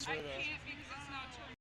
I can't because it's not turned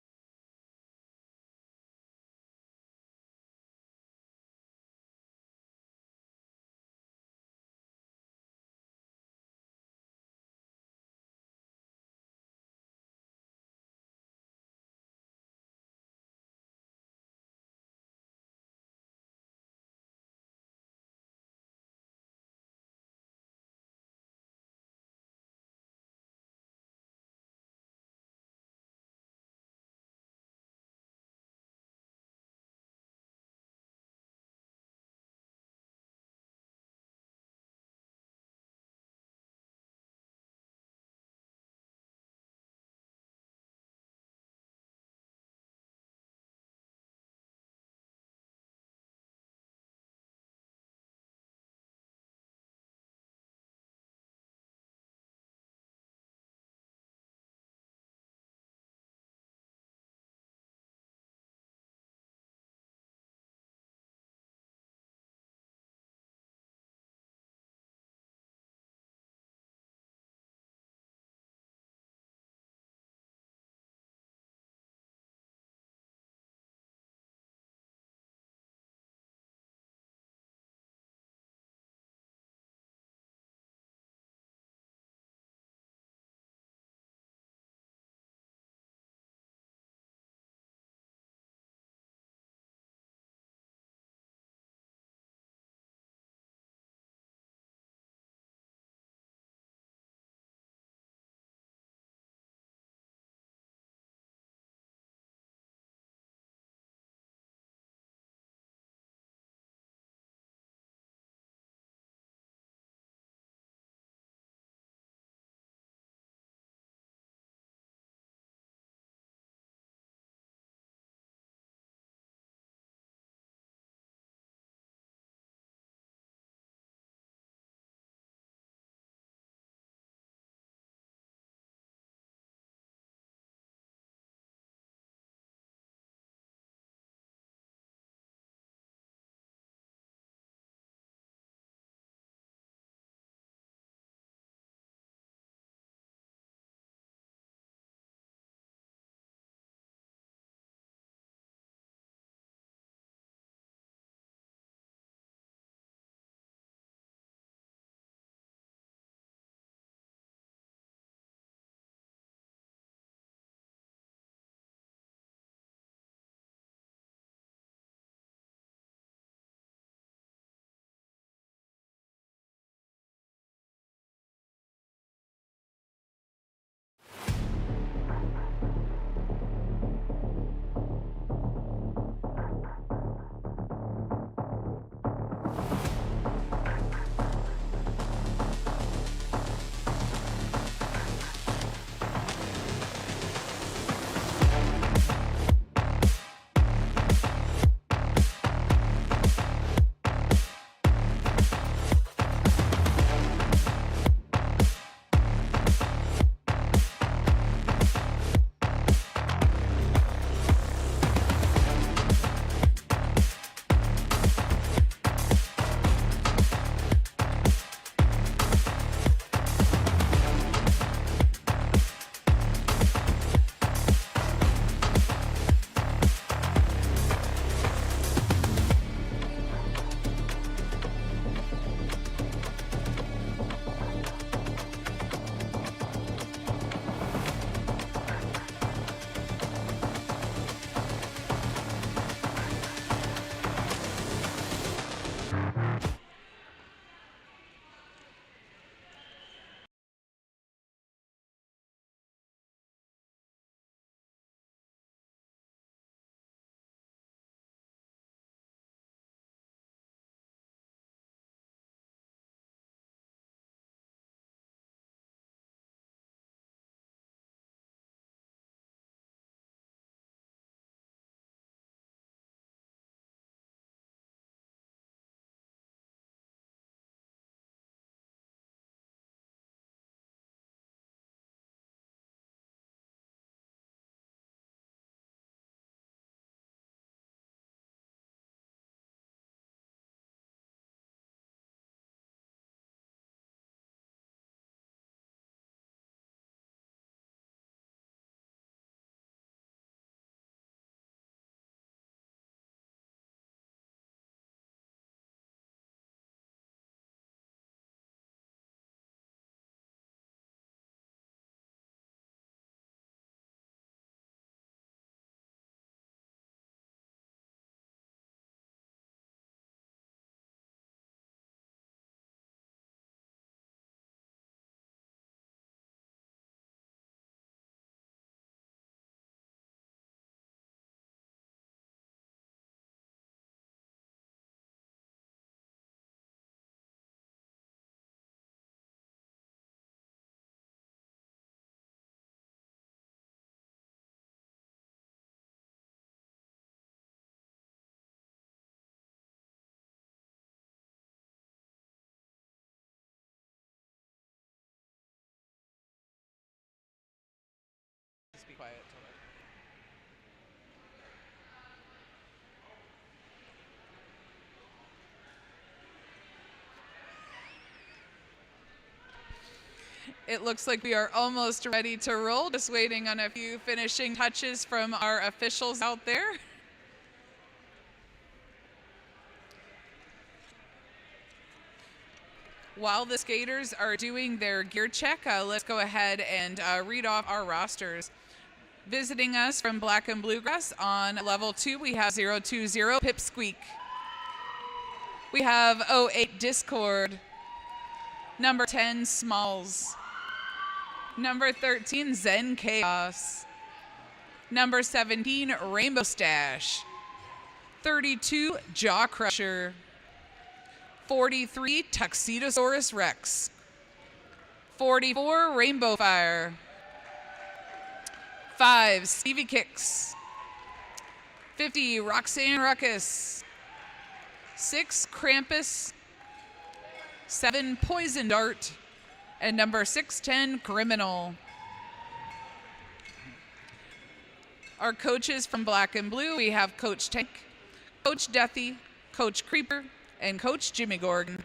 quiet. It looks like we are almost ready to roll, just waiting on a few finishing touches from our officials out there. While the skaters are doing their gear check, let's go ahead and read off our rosters. Visiting us from Black and Bluegrass on level 2, we have 020 Pipsqueak. We have 08 Discord. Number 10 Smalls. Number 13 Zen Chaos. Number 17 Rainbow Stash. 32 Jaw Crusher. 43 Tuxedosaurus Rex. 44 Rainbow Fire. 5 Stevie Kicks. 50 Roxanne Ruckus. 6 Krampus. 7 Poison Dart. And number 610 Criminal. Our coaches from Black and Blue, we have Coach Tank, Coach Deathy, Coach Creeper, and Coach Jimmy Gordon.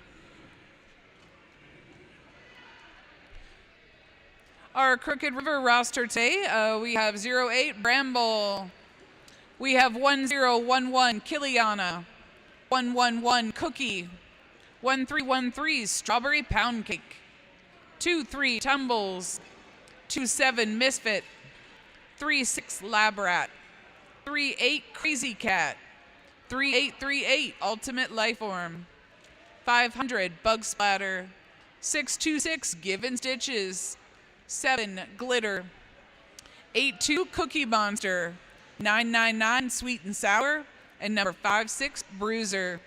Our Crooked River roster today, we have 08 Bramble. We have 1011 Kiliana, 111 Cookie, 1313 Strawberry Pound Cake, 23 Tumbles, 27 Misfit, 36 Lab Rat, 38 Crazy Cat, 3838 Ultimate Lifeform, 500 Bug Splatter, 626 Give and Stitches, 7 Glitter, 82 Cookie Monster, 999 Sweet and Sour, and number 56 Bruiser.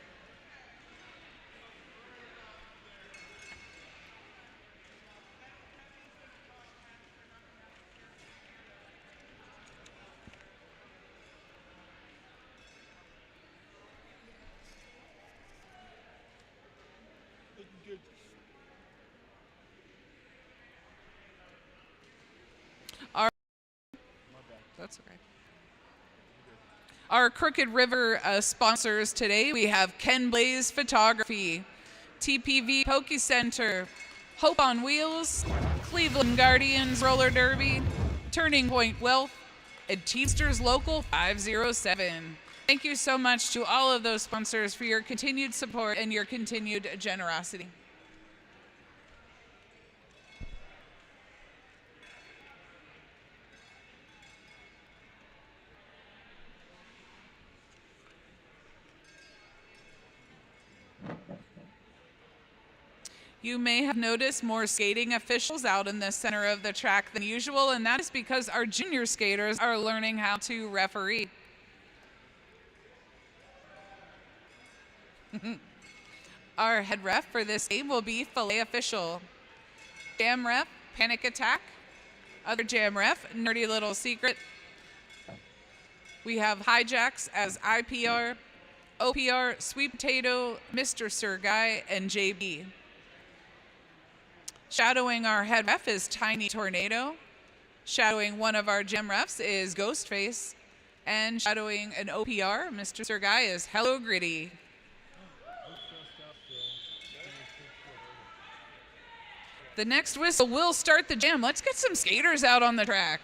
That's okay. Our Crooked River sponsors today, we have Ken Blaze Photography, TPV Poke Center, Hope on Wheels, Cleveland Guardians Roller Derby, Turning Point Wealth, and Teamsters Local 507. Thank you so much to all of those sponsors for your continued support and your continued generosity. You may have noticed more skating officials out in the center of the track than usual, and that is because our junior skaters are learning how to referee. Our head ref for this game will be Filet Official. Jam ref, Panic Attack. Other jam ref, Nerdy Little Secret. We have Hijacks as IPR, OPR, Sweet Potato, Mr. Sir Guy, and JB. Shadowing our head ref is Tiny Tornado. Shadowing one of our gym refs is Ghostface. And shadowing an OPR, Mr. Sir Guy, is Hello Gritty. The next whistle will start the jam. Let's get some skaters out on the track.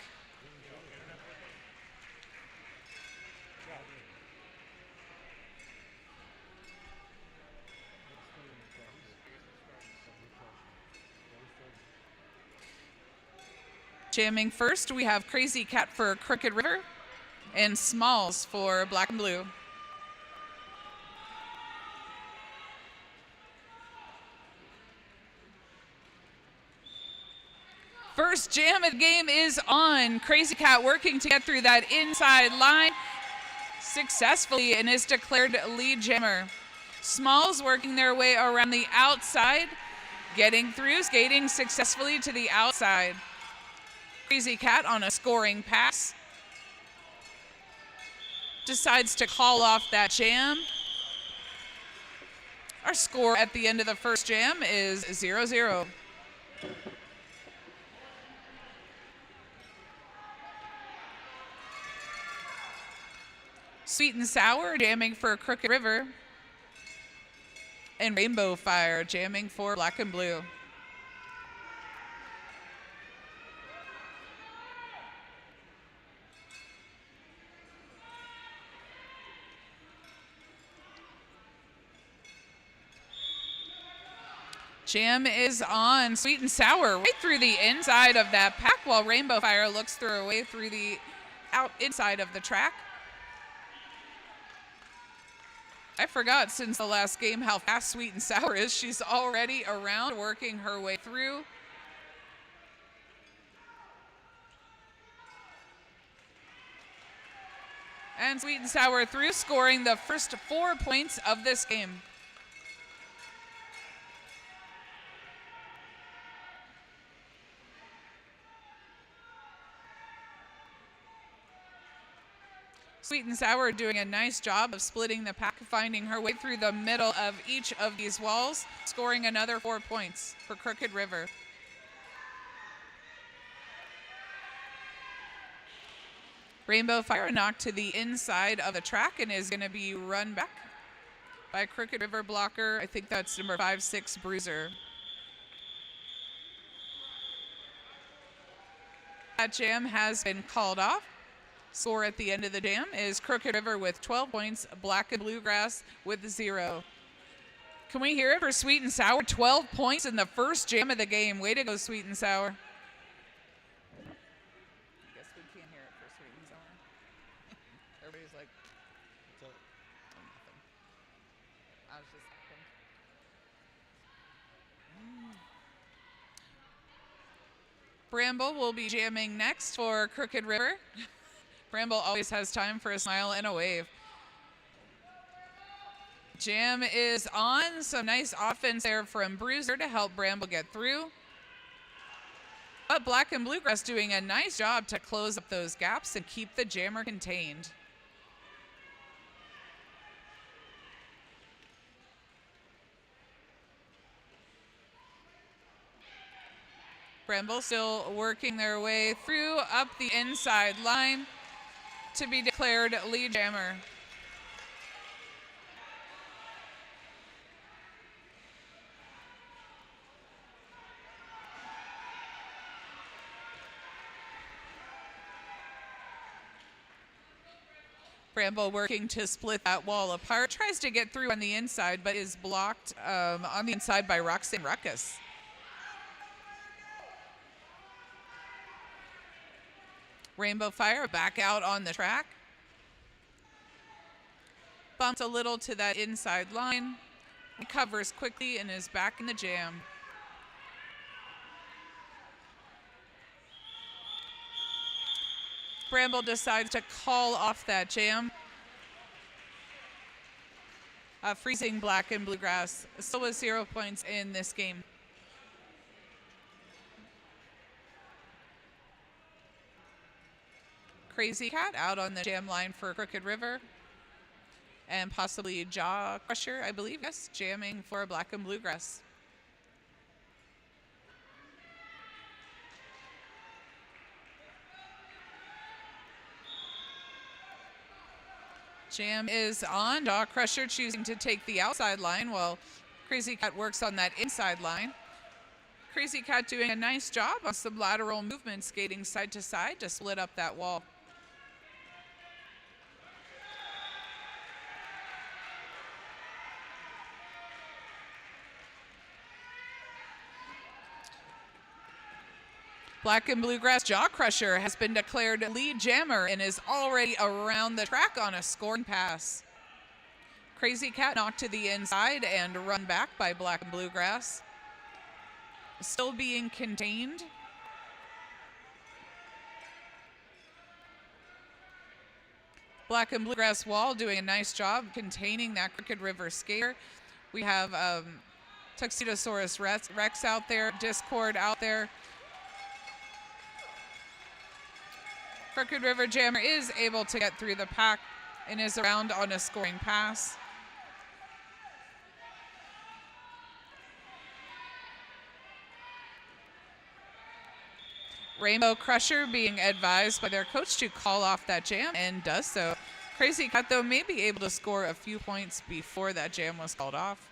Jamming first, we have Crazy Cat for Crooked River and Smalls for Black and Blue. First jam of the game is on. Crazy Cat working to get through that inside line successfully and is declared lead jammer. Smalls working their way around the outside, getting through, skating successfully to the outside. Crazy Cat on a scoring pass decides to call off that jam. Our score at the end of the first jam is 0-0. Sweet and Sour jamming for Crooked River. And Rainbow Fire jamming for Black and Blue. Jam is on. Sweet and Sour right through the inside of that pack while Rainbow Fire looks through her way through the inside of the track. I forgot since the last game how fast Sweet and Sour is. She's already around working her way through. And Sweet and Sour through, scoring the first 4 points of this game. Sweet and Sour doing a nice job of splitting the pack, finding her way through the middle of each of these walls, scoring another 4 points for Crooked River. Rainbow Fire knocked to the inside of the track and is going to be run back by Crooked River blocker. I think that's number 5-6 Bruiser. That jam has been called off. Score at the end of the jam is Crooked River with 12 points, Black and Bluegrass with 0. Can we hear it for Sweet and Sour? 12 points in the first jam of the game. Way to go, Sweet and Sour. I guess we can't hear it for Sweet and Sour. Everybody's like, oh, nothing. I was just Bramble will be jamming next for Crooked River. Bramble always has time for a smile and a wave. Jam is on. Some nice offense there from Bruiser to help Bramble get through. But Black and Bluegrass doing a nice job to close up those gaps and keep the jammer contained. Bramble still working their way through up the inside line to be declared lead jammer. Bramble working to split that wall apart. Tries to get through on the inside, but is blocked on the inside by Roxanne Ruckus. Rainbow Fire back out on the track. Bumped a little to that inside line. Recovers quickly and is back in the jam. Bramble decides to call off that jam. Freezing Black and Bluegrass. Still with 0 points in this game. Crazy Cat out on the jam line for Crooked River. And possibly Jaw Crusher, I believe, yes, jamming for Black and Bluegrass. Jam is on. Jaw Crusher choosing to take the outside line while Crazy Cat works on that inside line. Crazy Cat doing a nice job on some lateral movement, skating side to side to split up that wall. Black and Bluegrass Jaw Crusher has been declared lead jammer and is already around the track on a scoring pass. Crazy Cat knocked to the inside and run back by Black and Bluegrass. Still being contained. Black and Bluegrass wall doing a nice job containing that Crooked River skater. We have Tuxedosaurus Rex out there, Discord out there. Crooked River jammer is able to get through the pack and is around on a scoring pass. Rainbow Crusher being advised by their coach to call off that jam and does so. Crazy Cat, though, may be able to score a few points before that jam was called off.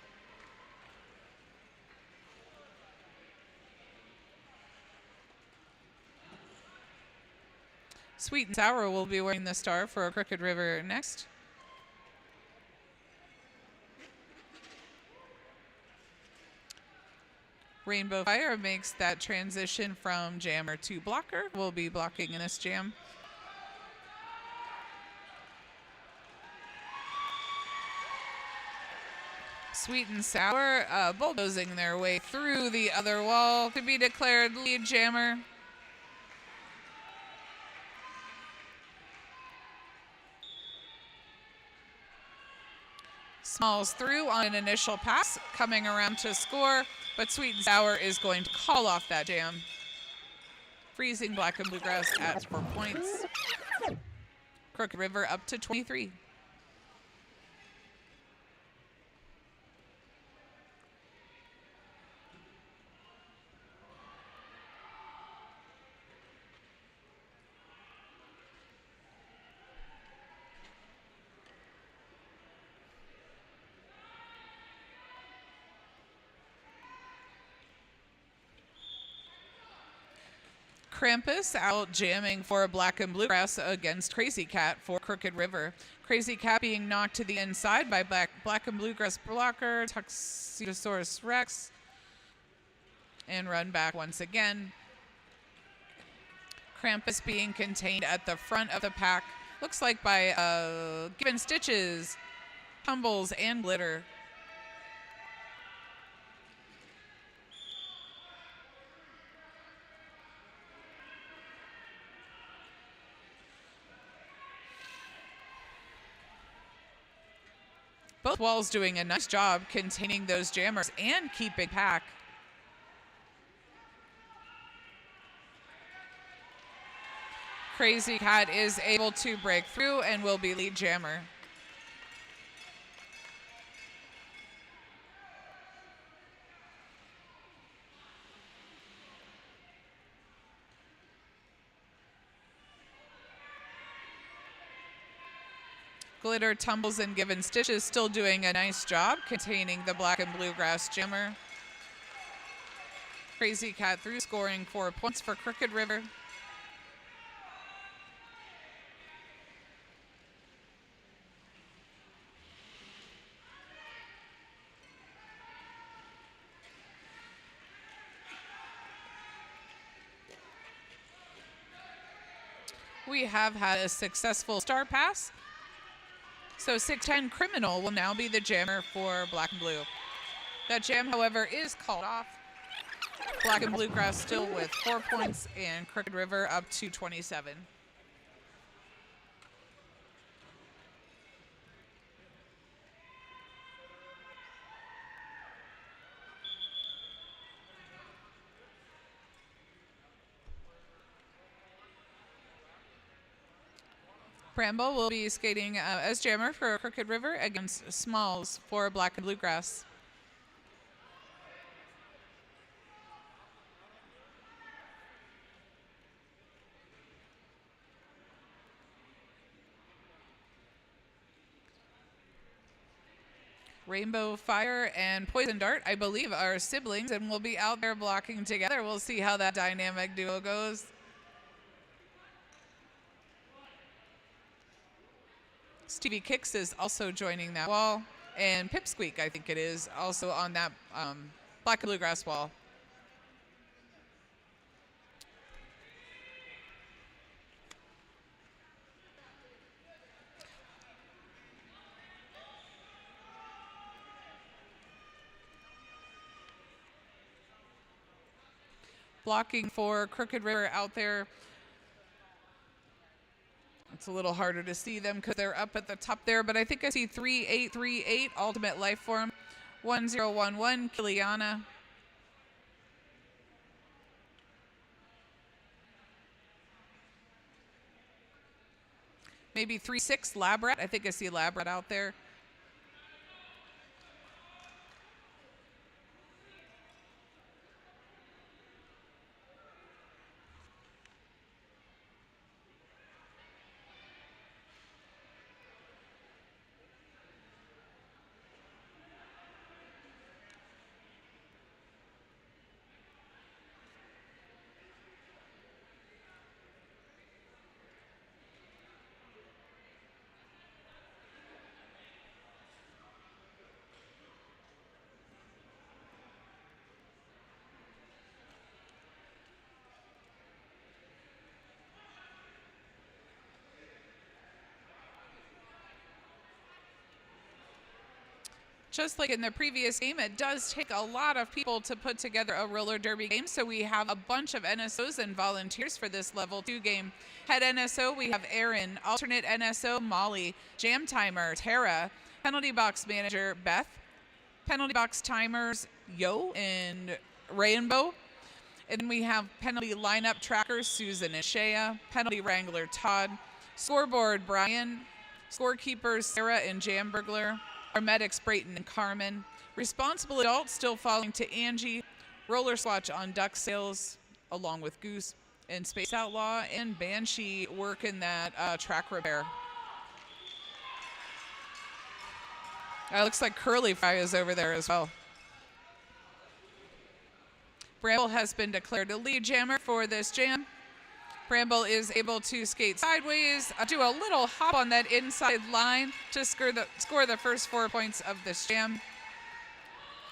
Sweet and Sour will be wearing the star for Crooked River next. Rainbow Fire makes that transition from jammer to blocker. Will be blocking in this jam. Sweet and Sour bulldozing their way through the other wall to be declared lead jammer. Smalls through on an initial pass, coming around to score, but Sweet and Sour is going to call off that jam. Freezing Black and Bluegrass at 4 points. Crooked River up to 23. Krampus out jamming for Black and Bluegrass against Crazy Cat for Crooked River. Crazy Cat being knocked to the inside by Black and Bluegrass blocker, Tuxedosaurus Rex, and run back once again. Krampus being contained at the front of the pack, looks like by Given Stitches, Tumbles, and Glitter. Both walls doing a nice job containing those jammers and keeping pack. Crazy Cat is able to break through and will be lead jammer. Glitter, Tumbles, and Given Stitches still doing a nice job containing the Black and Bluegrass jammer. Crazy Cat through, scoring 4 points for Crooked River. We have had a successful star pass. So 610 Criminal will now be the jammer for Black and Blue. That jam, however, is called off. Black and Bluegrass still with 4 points and Crooked River up to 27. Bramble will be skating as jammer for Crooked River against Smalls for Black and Bluegrass. Rainbow Fire and Poison Dart, I believe, are siblings and will be out there blocking together. We'll see how that dynamic duo goes. Stevie Kicks is also joining that wall, and Pipsqueak, I think it is, also on that Black and Bluegrass wall. Blocking for Crooked River out there. It's a little harder to see them because they're up at the top there, but I think I see 3838 Ultimate Lifeform, 1011 Kiliana. Maybe 36 Labrat. I think I see Labrat out there. Just like in the previous game, it does take a lot of people to put together a roller derby game, so we have a bunch of NSOs and volunteers for this level 2 game. Head NSO, we have Aaron. Alternate NSO, Molly. Jam timer, Tara. Penalty box manager, Beth. Penalty box timers, Yo and Rainbow. And then we have penalty lineup trackers, Susan and Shea. Penalty wrangler, Todd. Scoreboard, Brian. Scorekeepers, Sarah and Jam Burglar. Our medics, Brayton and Carmen. Responsible adults still falling to Angie. Roller swatch on duck sails along with Goose and Space Outlaw, and Banshee working that track repair. Looks like Curly Fry is over there as well. Bramble has been declared a lead jammer for this jam. Bramble is able to skate sideways, do a little hop on that inside line to score the first 4 points of this jam.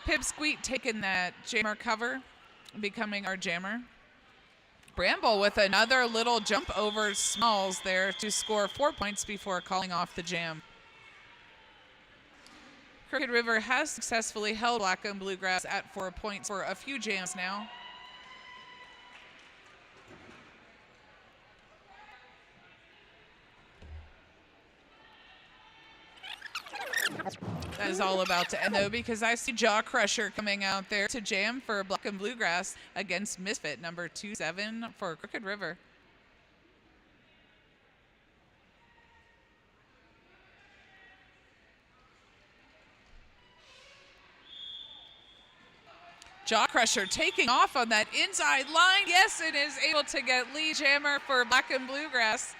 Pipsqueak taking that jammer cover, becoming our jammer. Bramble with another little jump over Smalls there to score 4 points before calling off the jam. Crooked River has successfully held Black and Bluegrass at 4 points for a few jams now. That is all about to end, though, because I see Jaw Crusher coming out there to jam for Black and Bluegrass against Misfit, number 27 for Crooked River. Jaw Crusher taking off on that inside line. Yes, it is able to get lead jammer for Black and Bluegrass.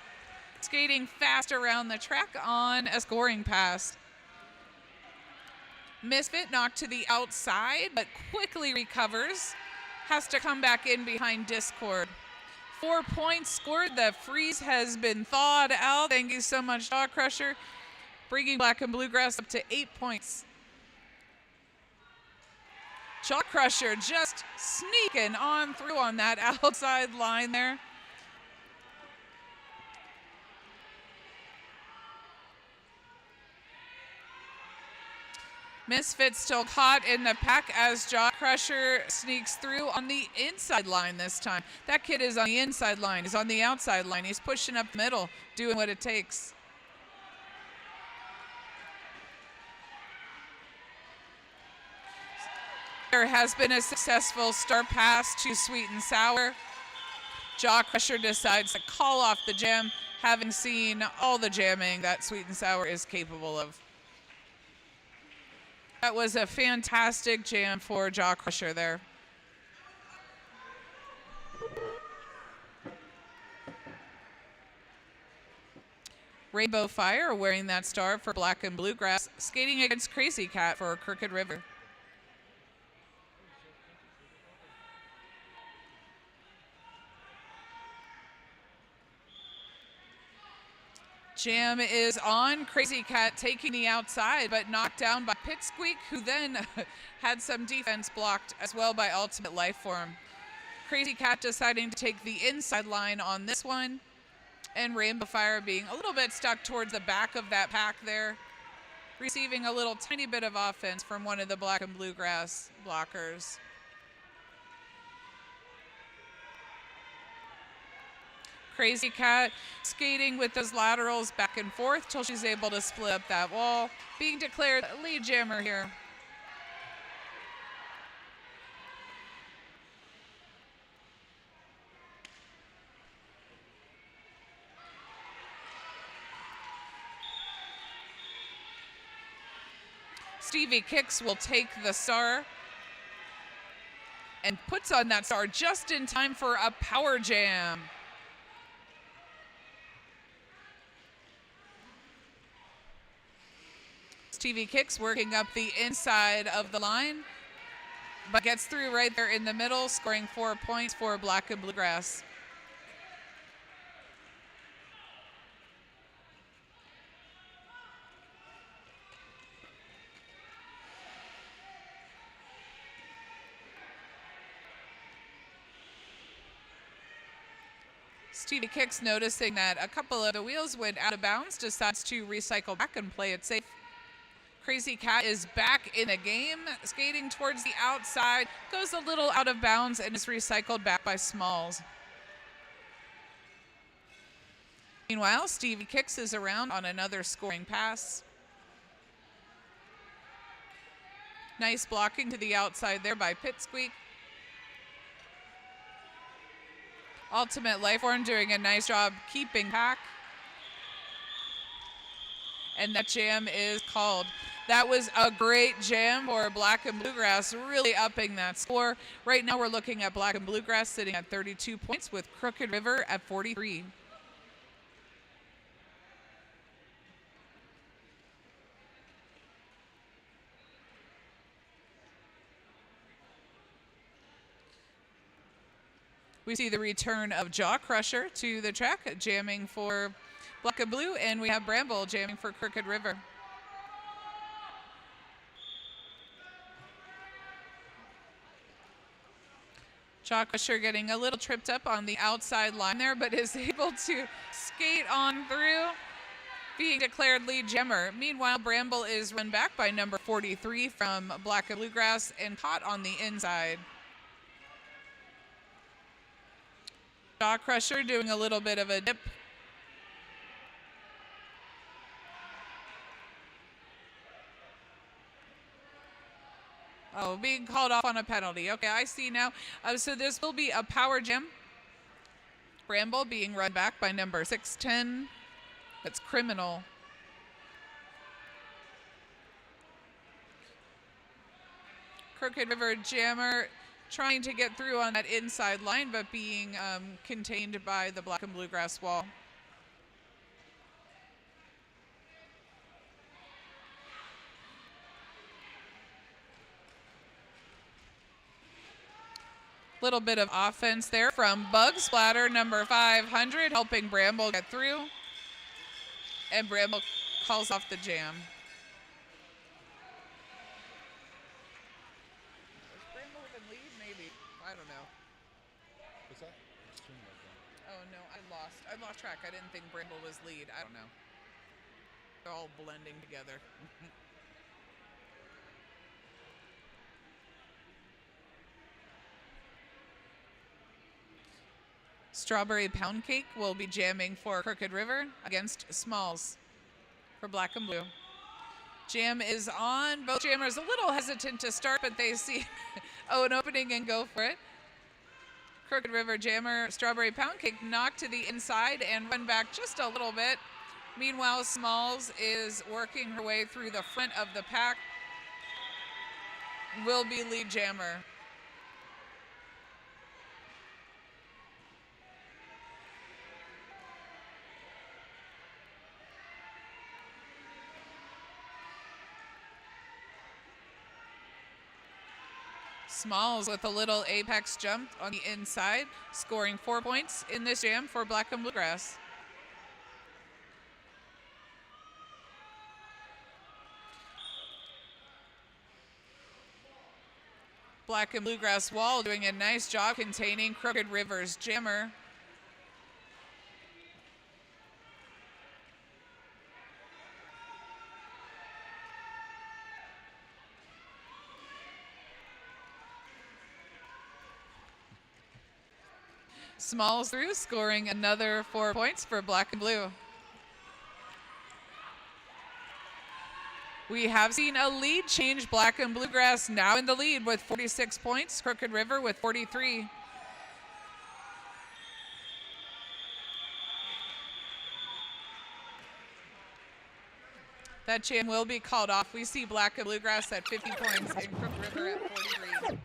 Skating fast around the track on a scoring pass. Misfit knocked to the outside, but quickly recovers. Has to come back in behind Discord. 4 points scored. The freeze has been thawed out. Thank you so much, Jaw Crusher. Bringing Black and Bluegrass up to 8 points. Jaw Crusher just sneaking on through on that outside line there. Misfit still caught in the pack as Jaw Crusher sneaks through on the inside line this time. That kid is on the inside line. He's on the outside line. He's pushing up the middle, doing what it takes. There has been a successful start pass to Sweet and Sour. Jaw Crusher decides to call off the jam, having seen all the jamming that Sweet and Sour is capable of. That was a fantastic jam for Jaw Crusher there. Rainbow Fire wearing that star for Black and Bluegrass, skating against Crazy Cat for Crooked River. Jam is on. Crazy Cat taking the outside, but knocked down by Pipsqueak, who then had some defense blocked as well by Ultimate Lifeform. Crazy Cat deciding to take the inside line on this one, and Rainbow Fire being a little bit stuck towards the back of that pack there, receiving a little tiny bit of offense from one of the Black and Bluegrass blockers. Crazy Cat skating with those laterals back and forth till she's able to split up that wall, being declared lead jammer here. Stevie Kicks will take the star and puts on that star just in time for a power jam. Stevie Kicks working up the inside of the line, but gets through right there in the middle, scoring 4 points for Black and Bluegrass. Stevie Kicks, noticing that a couple of the wheels went out of bounds, decides to recycle back and play it safe. Crazy Cat is back in the game, skating towards the outside, goes a little out of bounds and is recycled back by Smalls. Meanwhile, Stevie Kicks is around on another scoring pass. Nice blocking to the outside there by Pitsqueak. Ultimate Lifeform doing a nice job keeping pack. And that jam is called. That was a great jam for Black and Bluegrass, really upping that score. Right now we're looking at Black and Bluegrass sitting at 32 points with Crooked River at 43. We see the return of Jaw Crusher to the track, jamming for Black and Blue, and we have Bramble jamming for Crooked River. Jaw Crusher getting a little tripped up on the outside line there, but is able to skate on through, being declared lead jammer. Meanwhile, Bramble is run back by number 43 from Black and Bluegrass and caught on the inside. Jaw Crusher doing a little bit of a dip. Oh, being called off on a penalty. Okay, I see now. So this will be a power jam. Bramble being run back by number 610. That's Criminal. Crooked River jammer trying to get through on that inside line, but being contained by the Black and Bluegrass wall. Little bit of offense there from Bug Splatter, number 500, helping Bramble get through. And Bramble calls off the jam. Is Bramble in lead? Maybe. I don't know. What's that? Oh, no, I lost track. I didn't think Bramble was lead. I don't know. They're all blending together. Strawberry Pound Cake will be jamming for Crooked River against Smalls for Black and Blue. Jam is on. Both jammers a little hesitant to start, but they see an opening and go for it. Crooked River jammer Strawberry Pound Cake knocked to the inside and run back just a little bit. Meanwhile, Smalls is working her way through the front of the pack. Will be lead jammer. Smalls with a little apex jump on the inside, scoring 4 points in this jam for Black and Bluegrass. Black and Bluegrass wall doing a nice job containing Crooked River's jammer. Smalls through, scoring another 4 points for Black and Blue. We have seen a lead change. Black and Bluegrass now in the lead with 46 points. Crooked River with 43. That jam will be called off. We see Black and Bluegrass at 50 points and Crooked River at 43.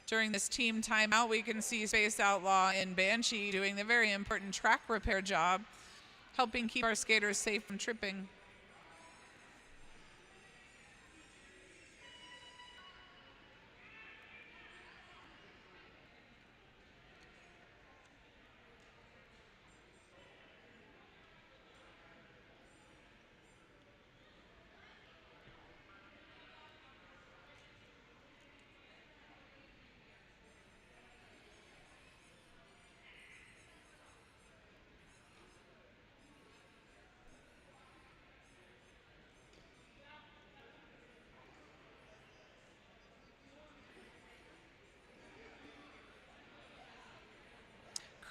During this team timeout, we can see Space Outlaw and Banshee doing the very important track repair job, helping keep our skaters safe from tripping.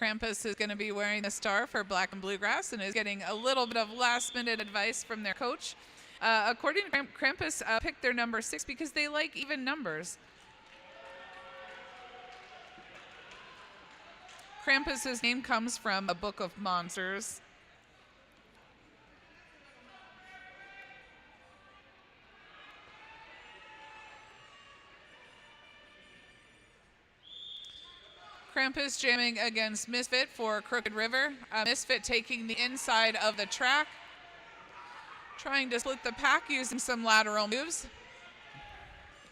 Krampus is going to be wearing the star for Black and Bluegrass and is getting a little bit of last-minute advice from their coach. According to Krampus, picked their number 6 because they like even numbers. Krampus's name comes from a book of monsters. Krampus jamming against Misfit for Crooked River. Misfit taking the inside of the track, trying to split the pack using some lateral moves.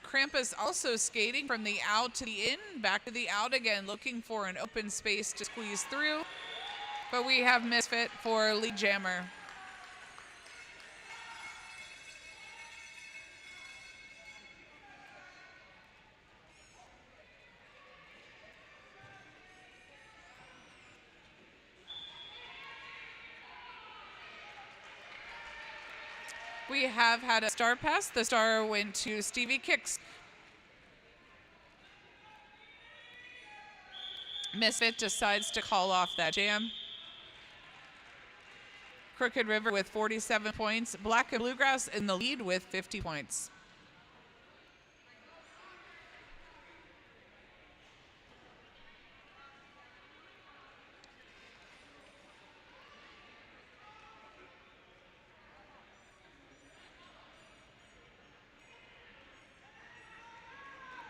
Krampus also skating from the out to the in, back to the out again, looking for an open space to squeeze through. But we have Misfit for lead jammer. We have had a star pass. The star went to Stevie Kicks. Misfit decides to call off that jam. Crooked River with 47 points. Black and Bluegrass in the lead with 50 points.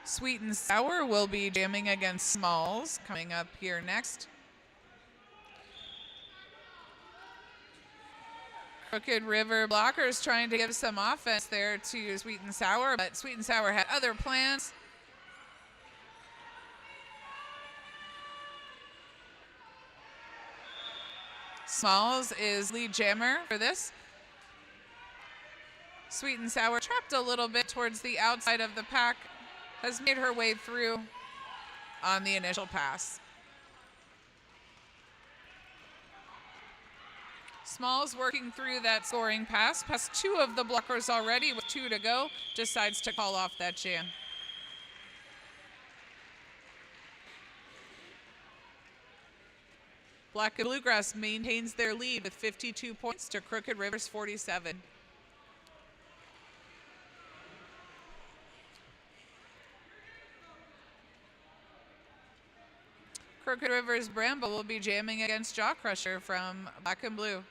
Sweet and Sour will be jamming against Smalls coming up here next. Crooked River blockers trying to give some offense there to Sweet and Sour, but Sweet and Sour had other plans. Smalls is lead jammer for this. Sweet and Sour trapped a little bit towards the outside of the pack, has made her way through on the initial pass. Smalls working through that scoring pass, past 2 of the blockers already with 2 to go, decides to call off that jam. Black and Bluegrass maintains their lead with 52 points to Crooked River's 47. Crooked River's Bramble will be jamming against Jaw Crusher from Black and Blue.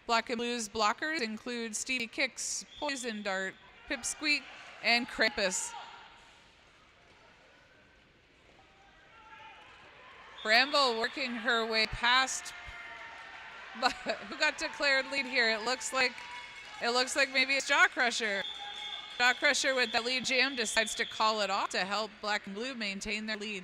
Black and Blue's blockers include Stevie Kicks, Poison Dart, Pipsqueak, and Krampus. Bramble working her way past, but who got declared lead here? It looks like maybe it's Jaw Crusher. Jaw Crusher with that lead jam decides to call it off to help Black and Blue maintain their lead.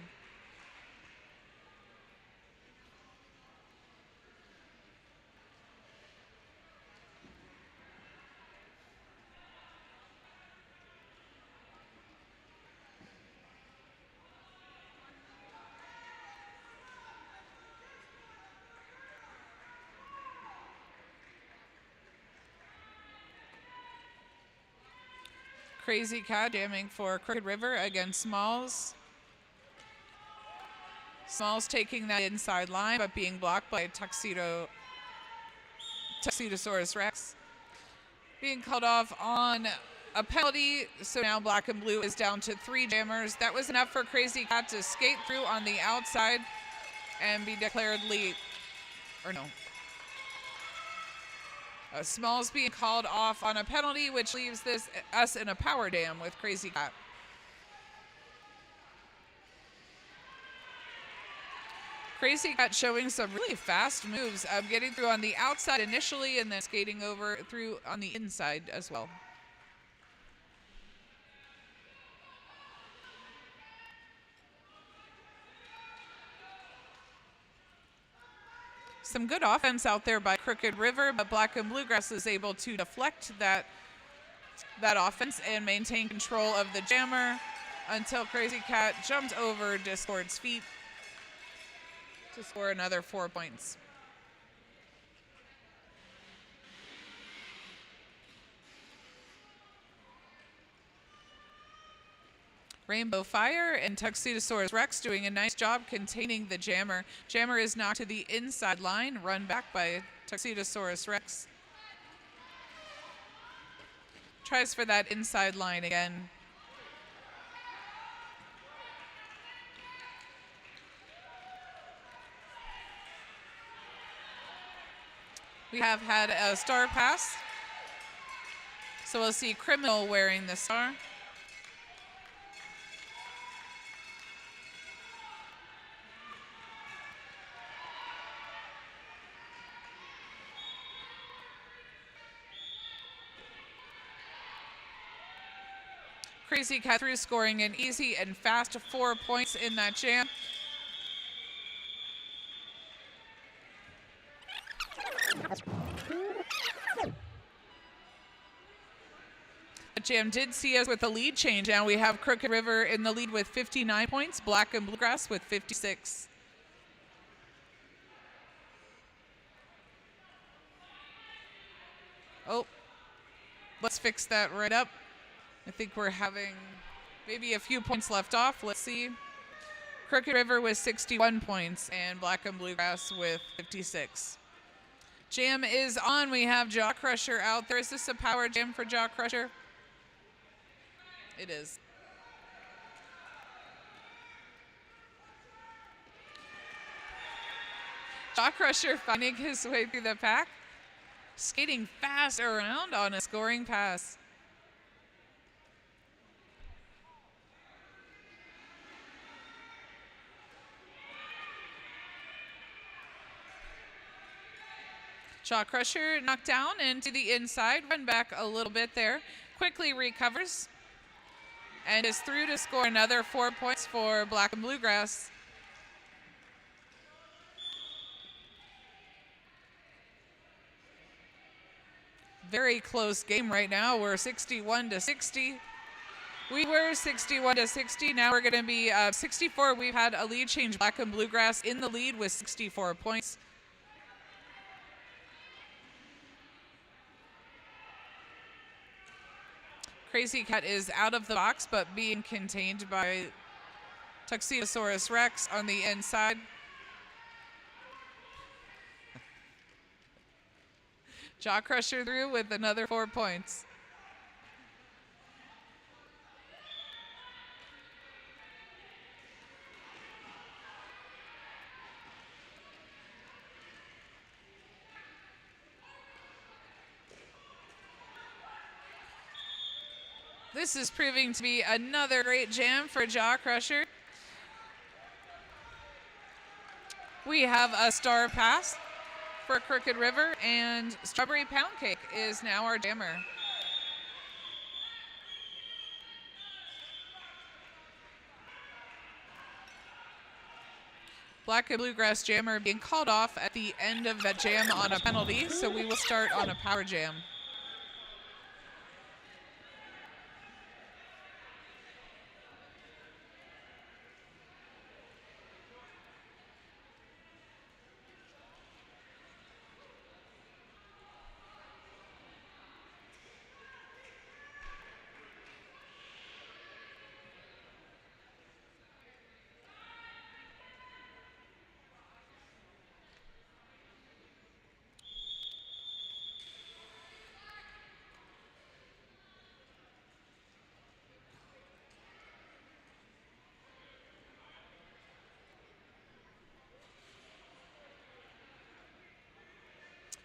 Crazy Cat jamming for Crooked River against Smalls. Smalls taking that inside line, but being blocked by Tuxedosaurus Rex. Being called off on a penalty, so now Black and Blue is down to 3 jammers. That was enough for Crazy Cat to skate through on the outside and be declared lead. Or no. Smalls being called off on a penalty, which leaves us in a power dam with Crazy Cat. Crazy Cat showing some really fast moves, getting through on the outside initially and then skating over through on the inside as well. Some good offense out there by Crooked River, but Black and Bluegrass is able to deflect that offense and maintain control of the jammer until Crazy Cat jumped over Discord's feet to score another 4 points. Rainbow Fire and Tuxedosaurus Rex doing a nice job containing the Jammer. Jammer is knocked to the inside line, run back by Tuxedosaurus Rex. Tries for that inside line again. We have had a star pass. So we'll see Criminal wearing the star. Crazy Cat through scoring an easy and fast 4 points in that jam. The jam did see us with a lead change. Now we have Crooked River in the lead with 59 points, Black and Bluegrass with 56. Oh, let's fix that right up. I think we're having maybe a few points left off. Let's see. Crooked River with 61 points and Black and Bluegrass with 56. Jam is on. We have Jaw Crusher out there. Is this a power jam for Jaw Crusher? It is. Jaw Crusher finding his way through the pack. Skating fast around on a scoring pass. Jaw Crusher knocked down into the inside, run back a little bit there, quickly recovers, and is through to score another 4 points for Black and Bluegrass. Very close game right now. We're 61-60. We were 61-60. Now we're going to be 64. We've had a lead change. Black and Bluegrass in the lead with 64 points. Crazy Cat is out of the box, but being contained by Tuxedosaurus Rex on the inside. Jaw Crusher through with another 4 points. This is proving to be another great jam for Jaw Crusher. We have a star pass for Crooked River, and Strawberry Pound Cake is now our jammer. Black and Bluegrass jammer being called off at the end of that jam on a penalty, so we will start on a power jam.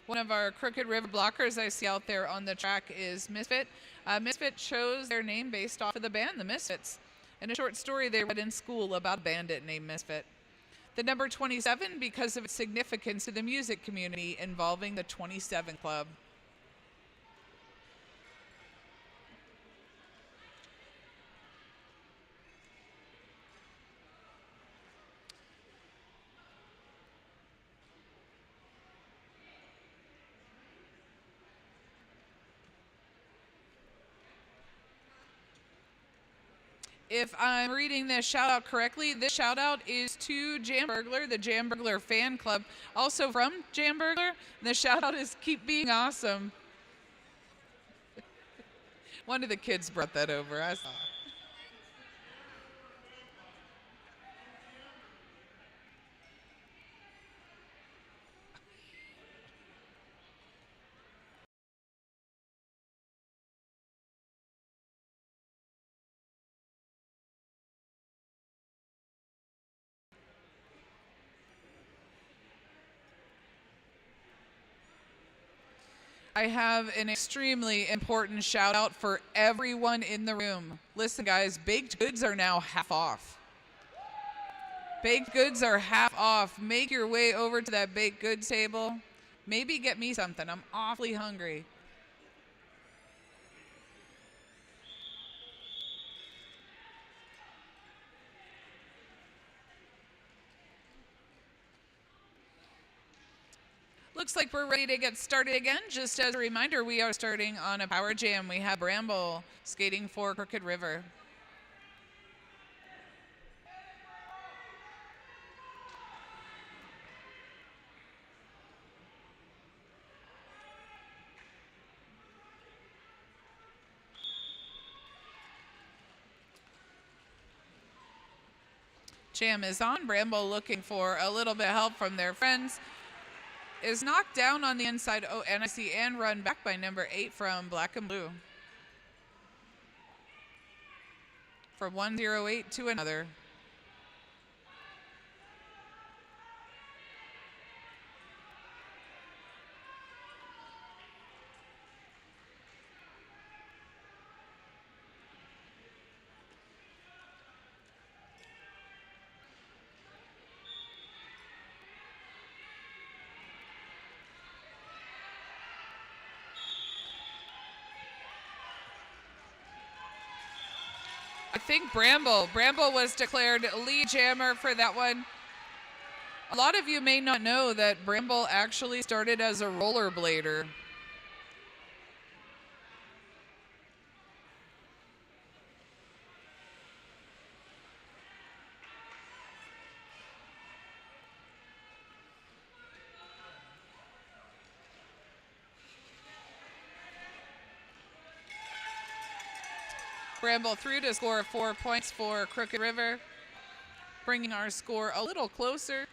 One of our Crooked River blockers I see out there on the track is Misfit. Misfit chose their name based off of the band, the Misfits, and a short story they read in school about a bandit named Misfit. The number 27 because of its significance to the music community involving the 27 Club. If I'm reading this shout out correctly, this shout out is to Jam Burglar, the Jam Burglar fan club. Also from Jam Burglar, the shout out is keep being awesome. One of the kids brought that over, I saw. I have an extremely important shout out for everyone in the room. Listen, guys, baked goods are now half off. Baked goods are half off. Make your way over to that baked goods table. Maybe get me something. I'm awfully hungry. Looks like we're ready to get started again. Just as a reminder, we are starting on a power jam. We have Bramble skating for Crooked River. Jam is on. Bramble looking for a little bit of help from their friends. Is knocked down on the inside. Oh, and I see Ann run back by number 8 from Black and Blue. From 108 to another. I think Bramble was declared lead jammer for that one. A lot of you may not know that Bramble actually started as a rollerblader. Bramble through to score 4 points for Crooked River, bringing our score a little closer.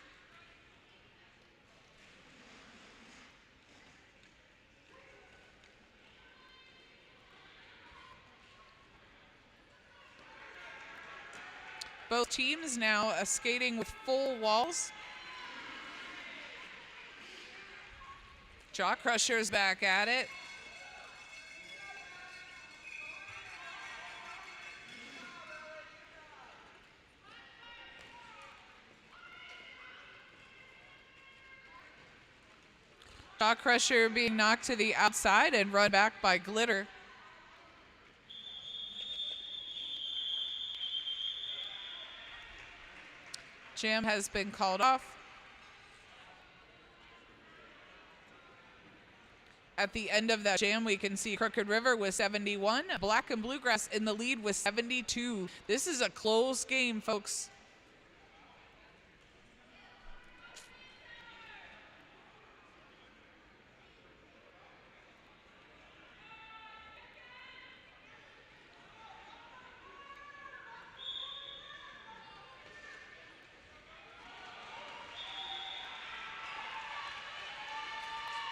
Both teams now skating with full walls. Jaw Crusher's back at it. Jaw Crusher being knocked to the outside and run back by Glitter. Jam has been called off. At the end of that jam, we can see Crooked River with 71, Black and Bluegrass in the lead with 72. This is a close game, folks.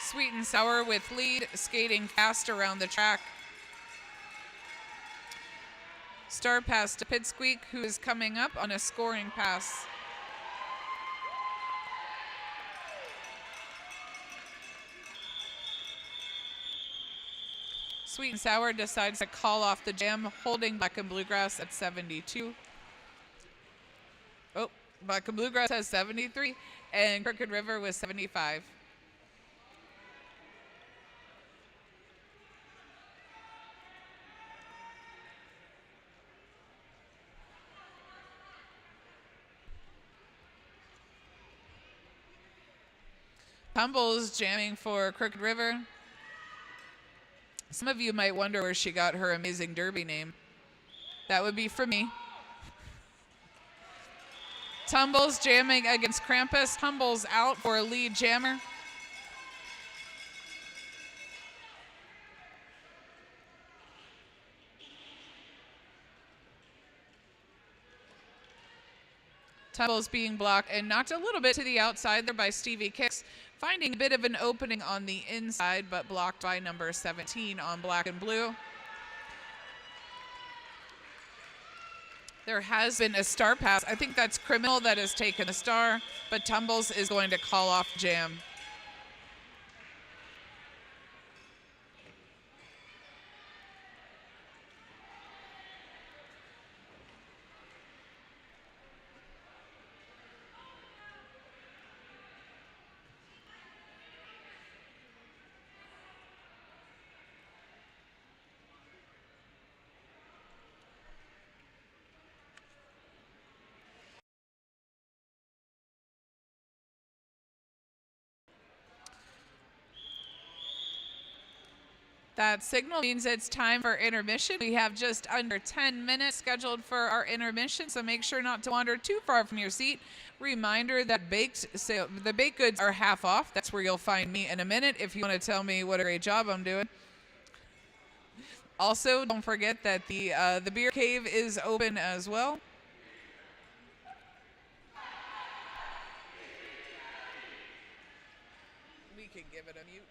Sweet and Sour with lead, skating fast around the track. Star pass to Pitsqueak, who is coming up on a scoring pass. Sweet and Sour decides to call off the jam, holding Black and Bluegrass at 72. Oh, Black and Bluegrass has 73, and Crooked River with 75. Tumbles jamming for Crooked River. Some of you might wonder where she got her amazing derby name. That would be from me. Tumbles jamming against Krampus. Tumbles out for a lead jammer. Tumbles being blocked and knocked a little bit to the outside there by Stevie Kicks, finding a bit of an opening on the inside, but blocked by number 17 on Black and Blue. There has been a star pass. I think that's Criminal that has taken a star, but Tumbles is going to call off jam. That signal means it's time for intermission. We have just under 10 minutes scheduled for our intermission, so make sure not to wander too far from your seat. Reminder that the baked goods are half off. That's where you'll find me in a minute if you want to tell me what a great job I'm doing. Also, don't forget that the beer cave is open as well. We can give it a mute.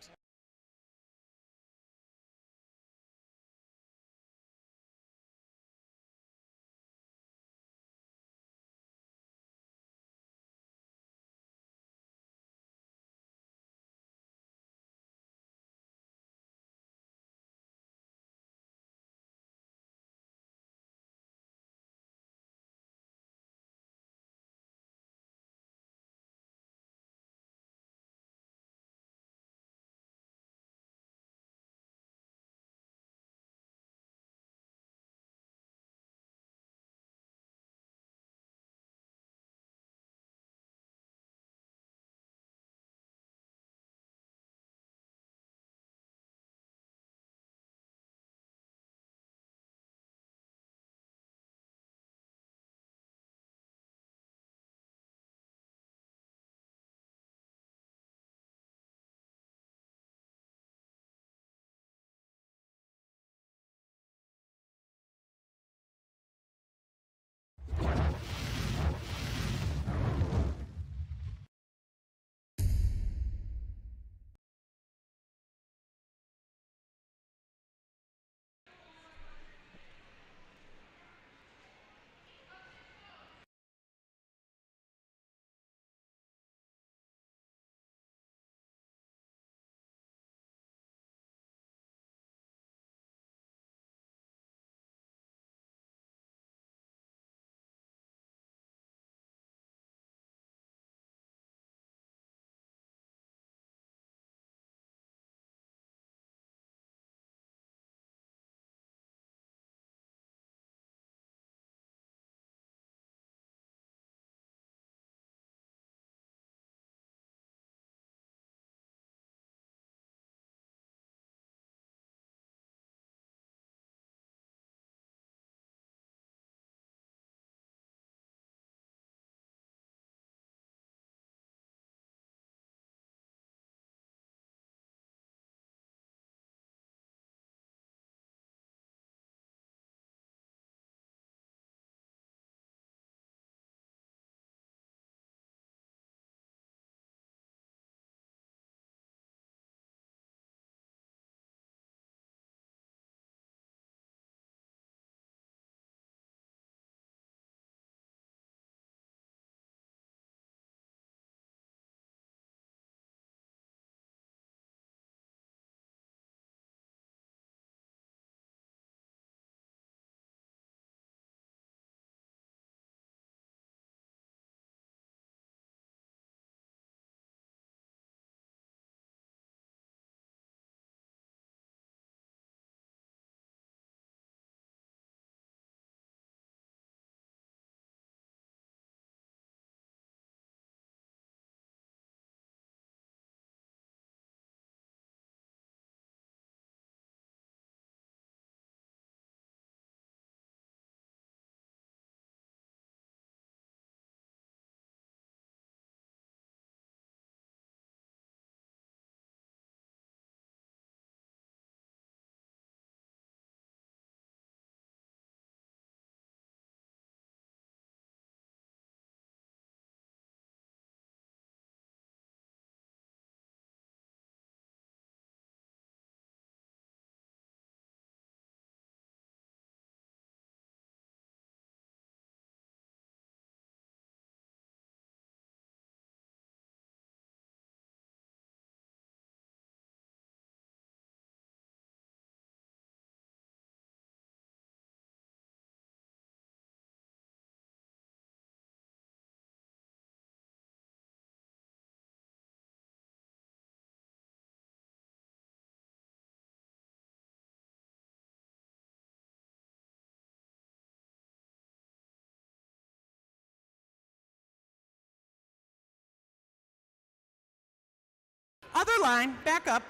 Other line, back up.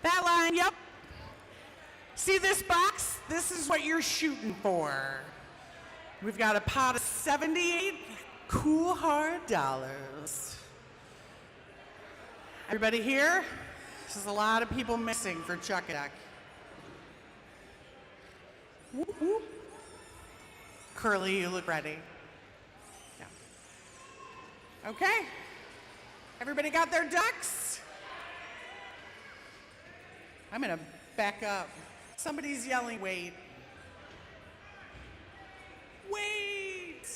That line, yep. See this box? This is what you're shooting for. We've got a pot of 78 cool hard dollars. Everybody here? There's a lot of people missing for Chuck a Duck. Whoop, whoop. Curly, you look ready. Yeah. Okay. Everybody got their ducks? I'm gonna back up. Somebody's yelling, wait. Wait!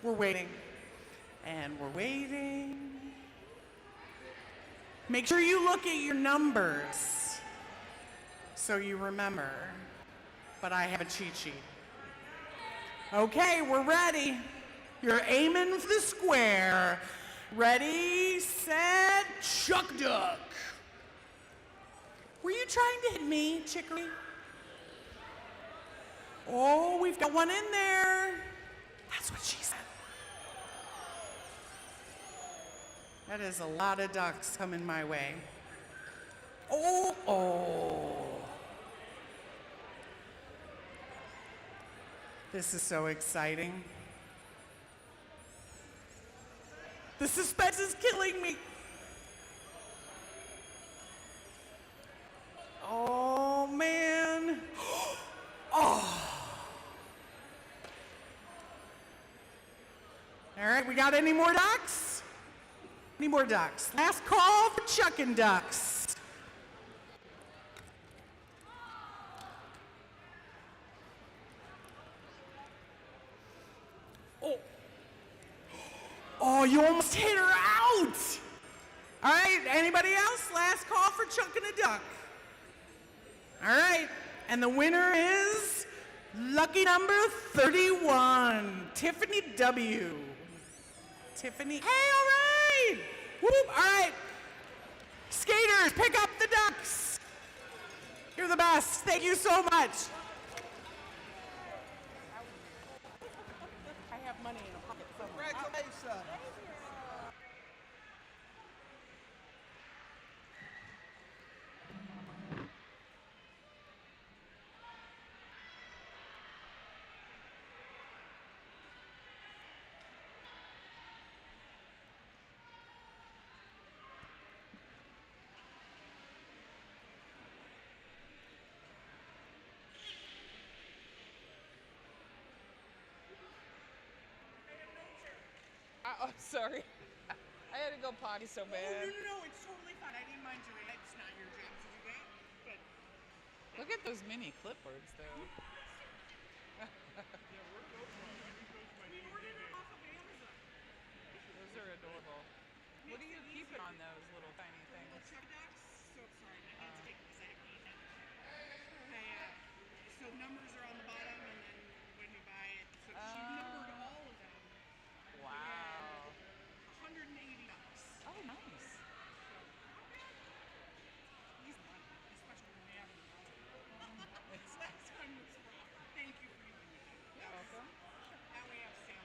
We're waiting. And we're waiting. Make sure you look at your numbers so you remember. But I have a cheat sheet. Okay, we're ready. You're aiming for the square. Ready, set, Chuck Duck. Were you trying to hit me, Chicory? Oh, we've got one in there. That's what she said. That is a lot of ducks coming my way. Oh, oh. This is so exciting. The suspense is killing me. Oh, man. Oh. All right, we got any more ducks? Any more ducks? Last call for chucking ducks. Oh. Oh, you almost hit her out. All right, anybody else? Last call for chucking a duck. All right, and the winner is lucky number 31, Tiffany W. Tiffany, hey, all right. Whoop, all right. Skaters, pick up the ducks. You're the best. Thank you so much. I have money in a pocket somewhere. Congratulations. Oh, sorry. I had to go potty so bad. Oh, no, it's totally fine. I didn't mind you. It's not your job to do that. But look at those mini clipboards, though. we ordered it off of Amazon. Those are adorable. What do you keep it on those little tiny things? Chuck ducks. So sorry, my hands take because I have eaten it. So numbers are on the bottom, and then when you buy it, so she numbered all of them. Wow. 180 bucks. Oh, nice. Easy money, especially when we have them. Last time was wrong. Thank you for doing that. You're welcome. Now we have Sam.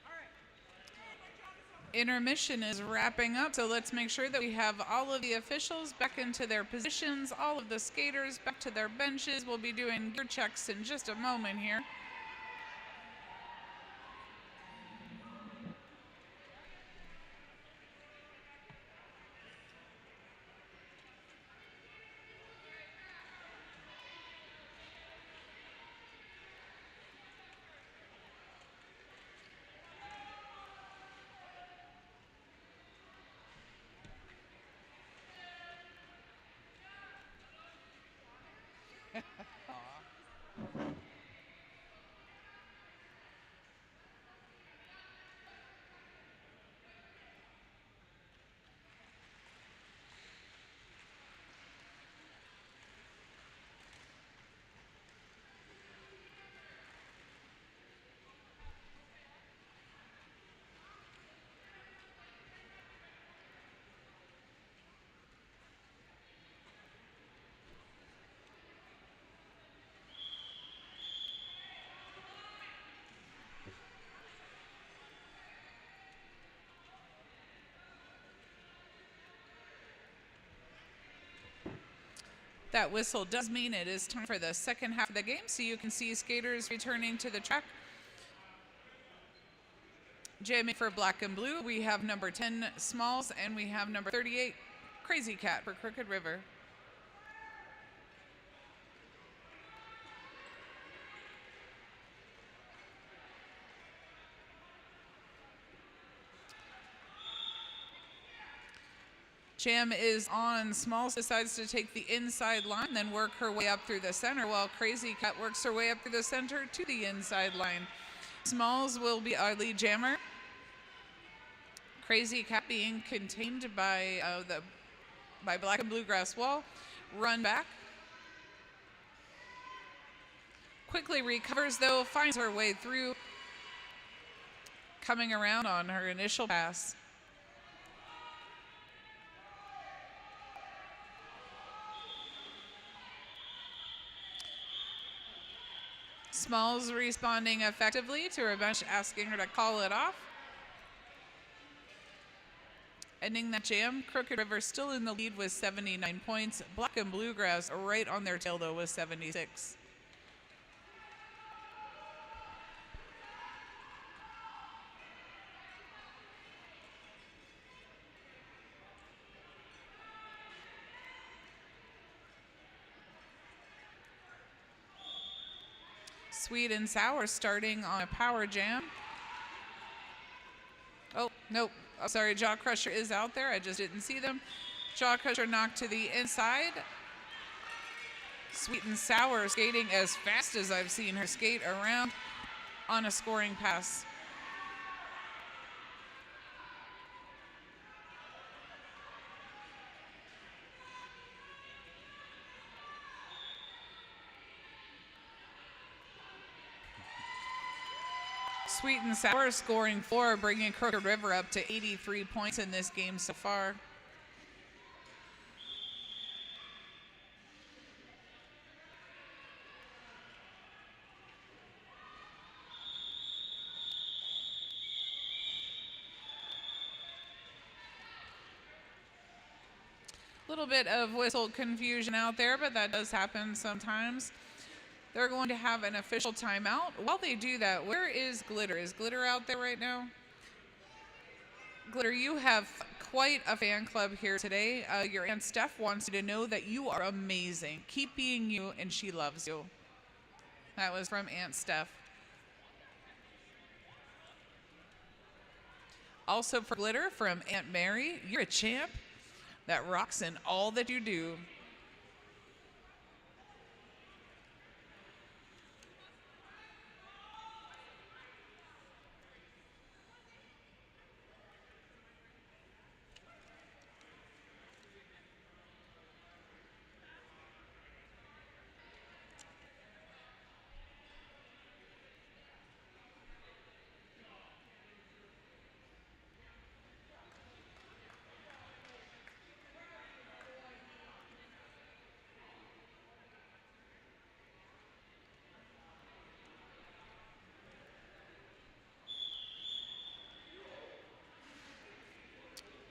All right. Intermission is wrapping up, so let's make sure that we have all of the officials back into their positions, all of the skaters back to their benches. We'll be doing gear checks in just a moment here. That whistle does mean it is time for the second half of the game, so you can see skaters returning to the track. Jamming for Black and Blue, we have number 10, Smalls, and we have number 38, Crazy Cat for Crooked River. Jam is on. Smalls decides to take the inside line, then work her way up through the center, while Crazy Cat works her way up through the center to the inside line. Smalls will be our lead jammer. Crazy Cat being contained by Black and Bluegrass wall. Run back. Quickly recovers though, finds her way through. Coming around on her initial pass. Smalls responding effectively to her bench, asking her to call it off. Ending that jam, Crooked River still in the lead with 79 points. Black and Bluegrass right on their tail though with 76. Sweet and Sour starting on a power jam. Oh, nope. Oh, sorry, Jaw Crusher is out there. I just didn't see them. Jaw Crusher knocked to the inside. Sweet and Sour skating as fast as I've seen her skate around on a scoring pass. Sweet and Sour scoring 4, bringing Crooked River up to 83 points in this game so far. Little bit of whistle confusion out there, but that does happen sometimes. They're going to have an official timeout. While they do that, where is Glitter? Is Glitter out there right now? Glitter, you have quite a fan club here today. Your Aunt Steph wants you to know that you are amazing. Keep being you, and she loves you. That was from Aunt Steph. Also for Glitter, from Aunt Mary, you're a champ that rocks in all that you do.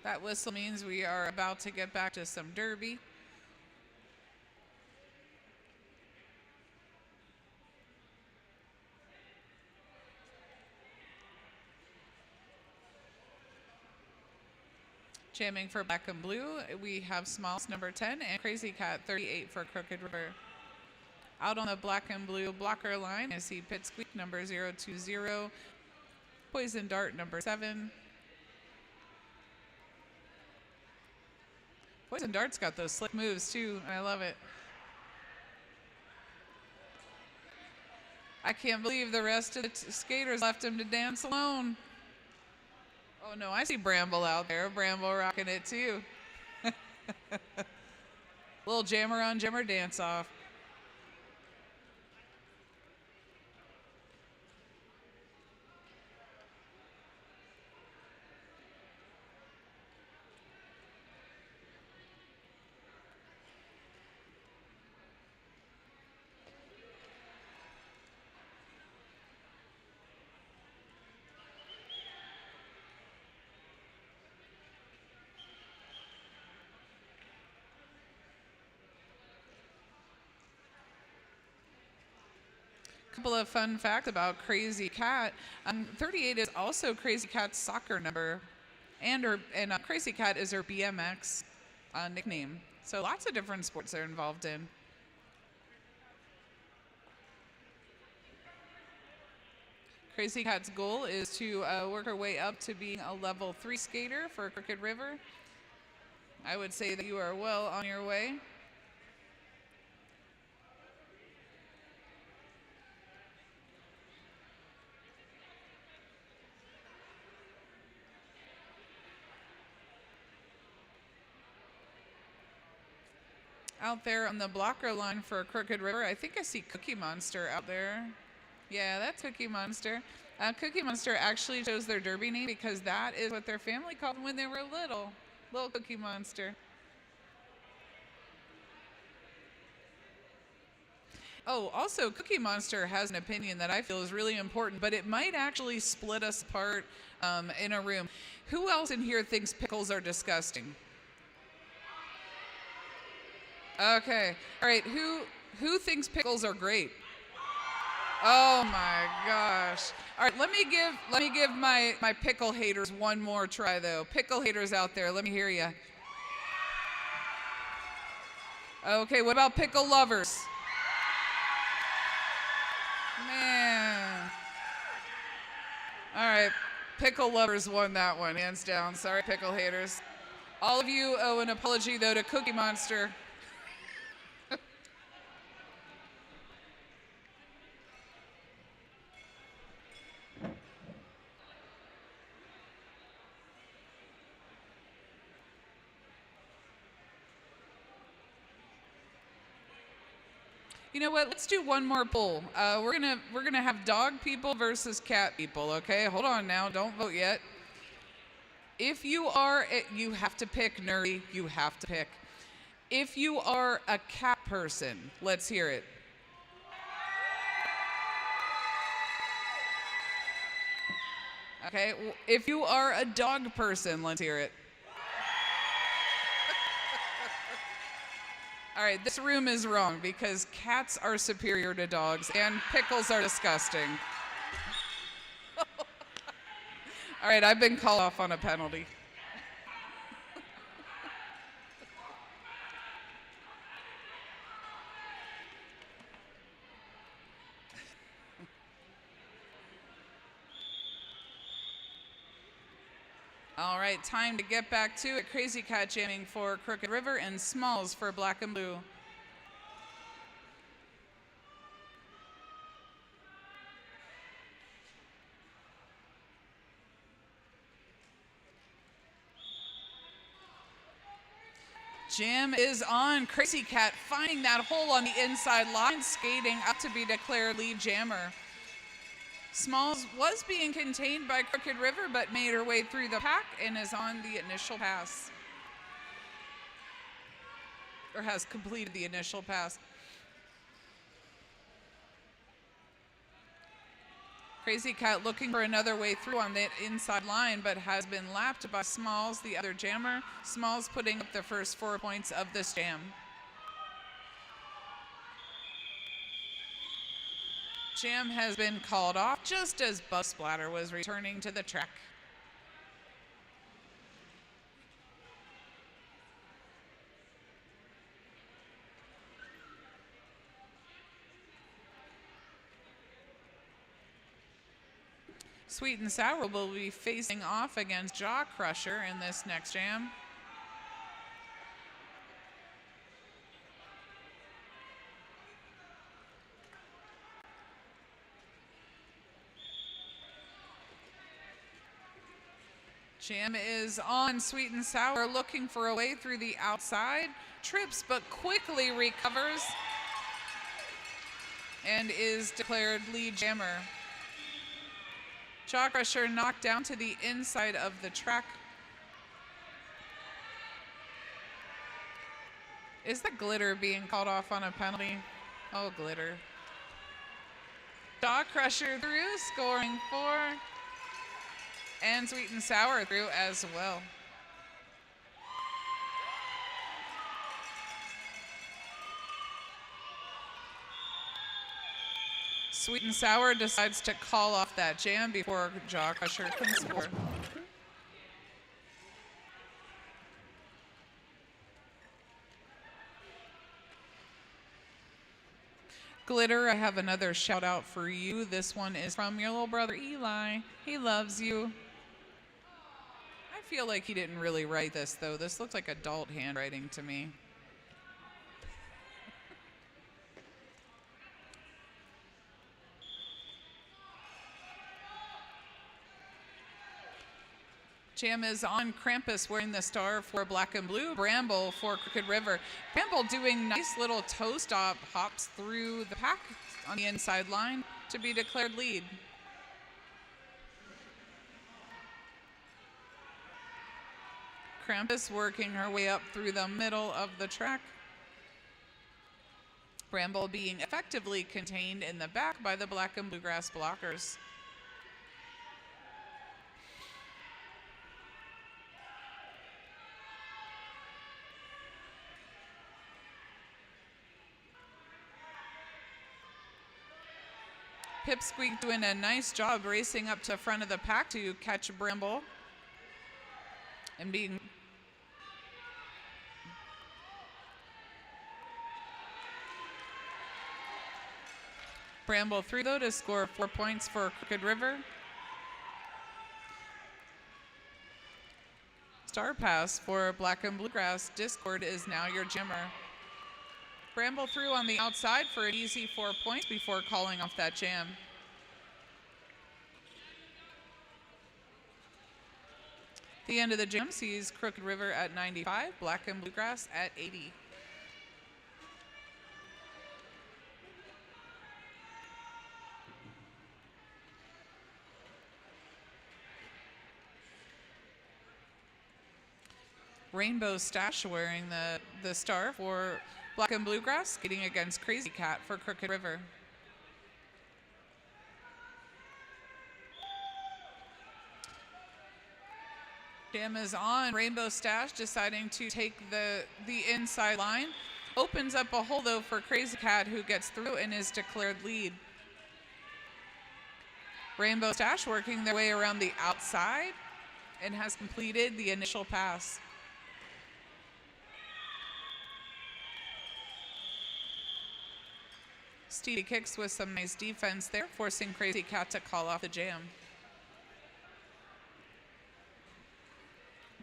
That whistle means we are about to get back to some derby. Jamming for Black and Blue, we have Smalls number 10 and Crazy Cat 38 for Crooked River. Out on the Black and Blue blocker line, I see Pit Squeak number 020, Poison Dart number 7. Poison Dart's got those slick moves too, and I love it. I can't believe the rest of the skaters left him to dance alone. Oh no, I see Bramble out there. Bramble rocking it too. Little jammer on jammer dance off. couple of fun facts about Crazy Cat. 38 is also Crazy Cat's soccer number, and Crazy Cat is her BMX nickname. So lots of different sports they're involved in. Crazy Cat's goal is to work her way up to being a level 3 skater for Crooked River. I would say that you are well on your way. Out there on the blocker line for Crooked River, I think I see Cookie Monster out there. Yeah, that's Cookie Monster. Cookie Monster actually chose their derby name because that is what their family called them when they were little. Little Cookie Monster. Oh, also, Cookie Monster has an opinion that I feel is really important, but it might actually split us apart in a room. Who else in here thinks pickles are disgusting? Okay. All right. Who thinks pickles are great? Oh my gosh. All right. Let me give my pickle haters one more try though. Pickle haters out there, let me hear you. Okay. What about pickle lovers? Man. All right. Pickle lovers won that one, hands down. Sorry, pickle haters. All of you owe an apology though to Cookie Monster. You know what? Let's do one more poll. We're gonna have dog people versus cat people. Okay, hold on now. Don't vote yet. If you are, you have to pick, nerdy. You have to pick. If you are a cat person, let's hear it. Okay. If you are a dog person, let's hear it. All right, this room is wrong because cats are superior to dogs and pickles are disgusting. All right, I've been called off on a penalty. All right, time to get back to it. Crazy Cat jamming for Crooked River and Smalls for Black and Blue. Jam is on. Crazy Cat finding that hole on the inside line, skating up to be declared lead jammer. Smalls was being contained by Crooked River, but made her way through the pack and is on the initial pass. Or has completed the initial pass. Crazy Cat looking for another way through on that inside line, but has been lapped by Smalls, the other jammer. Smalls putting up the first 4 points of this jam. Jam has been called off just as Bus Splatter was returning to the track. Sweet and Sour will be facing off against Jaw Crusher in this next jam. Jam is on. Sweet and Sour looking for a way through the outside. Trips but quickly recovers and is declared lead jammer. Jaw Crusher knocked down to the inside of the track. Is the Glitter being called off on a penalty? Oh, Glitter. Jaw Crusher through, scoring 4. And Sweet and Sour through as well. Sweet and Sour decides to call off that jam before Jaw Crusher can score. Glitter, I have another shout out for you. This one is from your little brother Eli. He loves you. I feel like he didn't really write this though. This looks like adult handwriting to me. Jam is on. Krampus wearing the star for Black and Blue. Bramble for Crooked River. Bramble doing nice little toe stop hops through the pack on the inside line to be declared lead. Krampus working her way up through the middle of the track. Bramble being effectively contained in the back by the Black and Bluegrass blockers. Pipsqueak doing a nice job racing up to the front of the pack to catch Bramble and being Bramble through though to score 4 points for Crooked River. Star pass for Black and Bluegrass. Discord is now your jammer. Bramble through on the outside for an easy 4 points before calling off that jam. The end of the jam sees Crooked River at 95, Black and Bluegrass at 80. Rainbow Stash wearing the star for Black and Bluegrass, skating against Crazy Cat for Crooked River. Jam is on. Rainbow Stash deciding to take the inside line. Opens up a hole though for Crazy Cat, who gets through and is declared lead. Rainbow Stash working their way around the outside and has completed the initial pass. Stevie Kicks with some nice defense there, forcing Crazy Cat to call off the jam.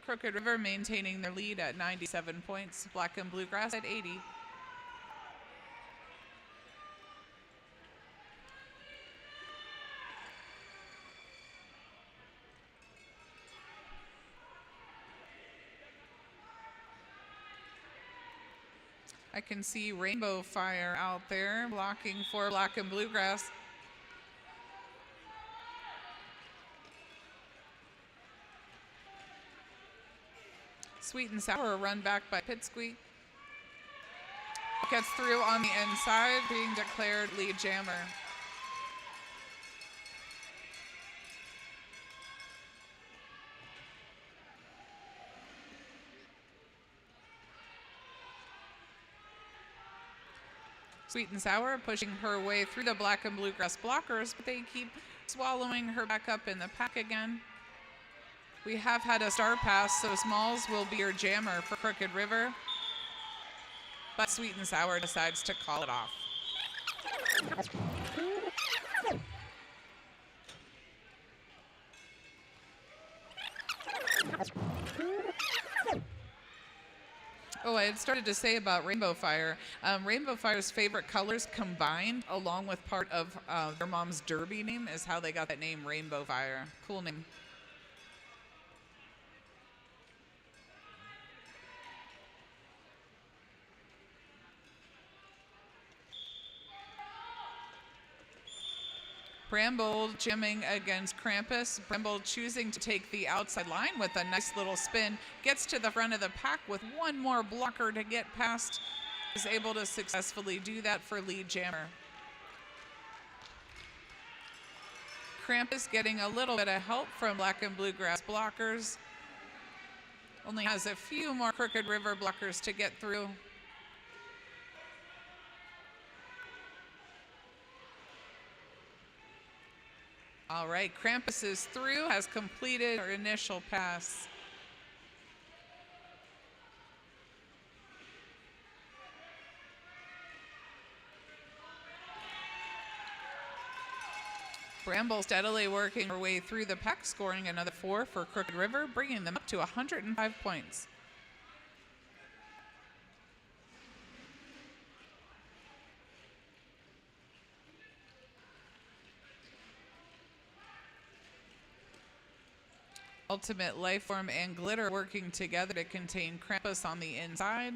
Crooked River maintaining their lead at 97 points. Black and Bluegrass at 80. I can see Rainbow Fire out there blocking for Black and Bluegrass. Sweet and Sour run back by Pipsqueak. Gets through on the inside, being declared lead jammer. Sweet and Sour pushing her way through the Black and Bluegrass blockers, but they keep swallowing her back up in the pack again. We have had a star pass, so Smalls will be your jammer for Crooked River. But Sweet and Sour decides to call it off. Oh, I had started to say about Rainbow Fire. Rainbow Fire's favorite colors combined, along with part of their mom's derby name, is how they got that name, Rainbow Fire. Cool name. Bramble jamming against Krampus. Bramble choosing to take the outside line with a nice little spin. Gets to the front of the pack with one more blocker to get past. Is able to successfully do that for lead jammer. Krampus getting a little bit of help from Black and Bluegrass blockers. Only has a few more Crooked River blockers to get through. All right, Krampus is through, has completed our initial pass. Bramble steadily working her way through the pack, scoring another 4 for Crooked River, bringing them up to 105 points. Ultimate Lifeform and Glitter working together to contain Krampus on the inside.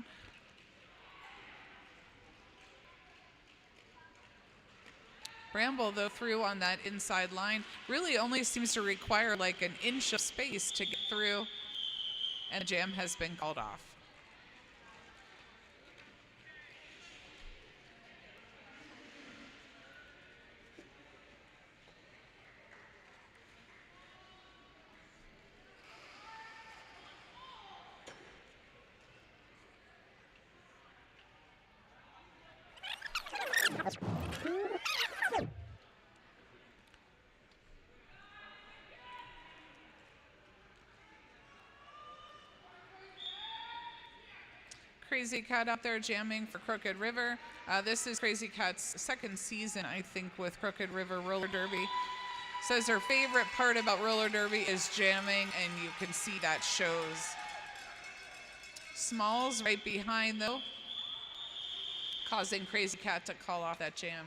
Bramble, though, through on that inside line, really only seems to require like an inch of space to get through, and the jam has been called off. Crazy Cat out there jamming for Crooked River. This is Crazy Cat's second season, I think, with Crooked River Roller Derby. Says her favorite part about roller derby is jamming, and you can see that shows. Smalls right behind, though, causing Crazy Cat to call off that jam.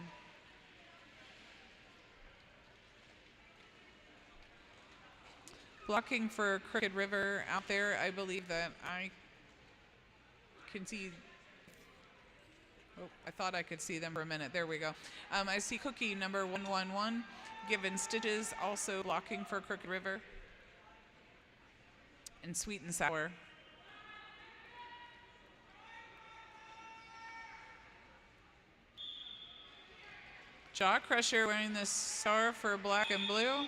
Blocking for Crooked River out there, I believe that I can see. Oh, I thought I could see them for a minute. There we go. I see Cookie number 111, Given Stitches, also blocking for Crooked River. And Sweet and Sour. Jaw Crusher wearing this star for Black and Blue.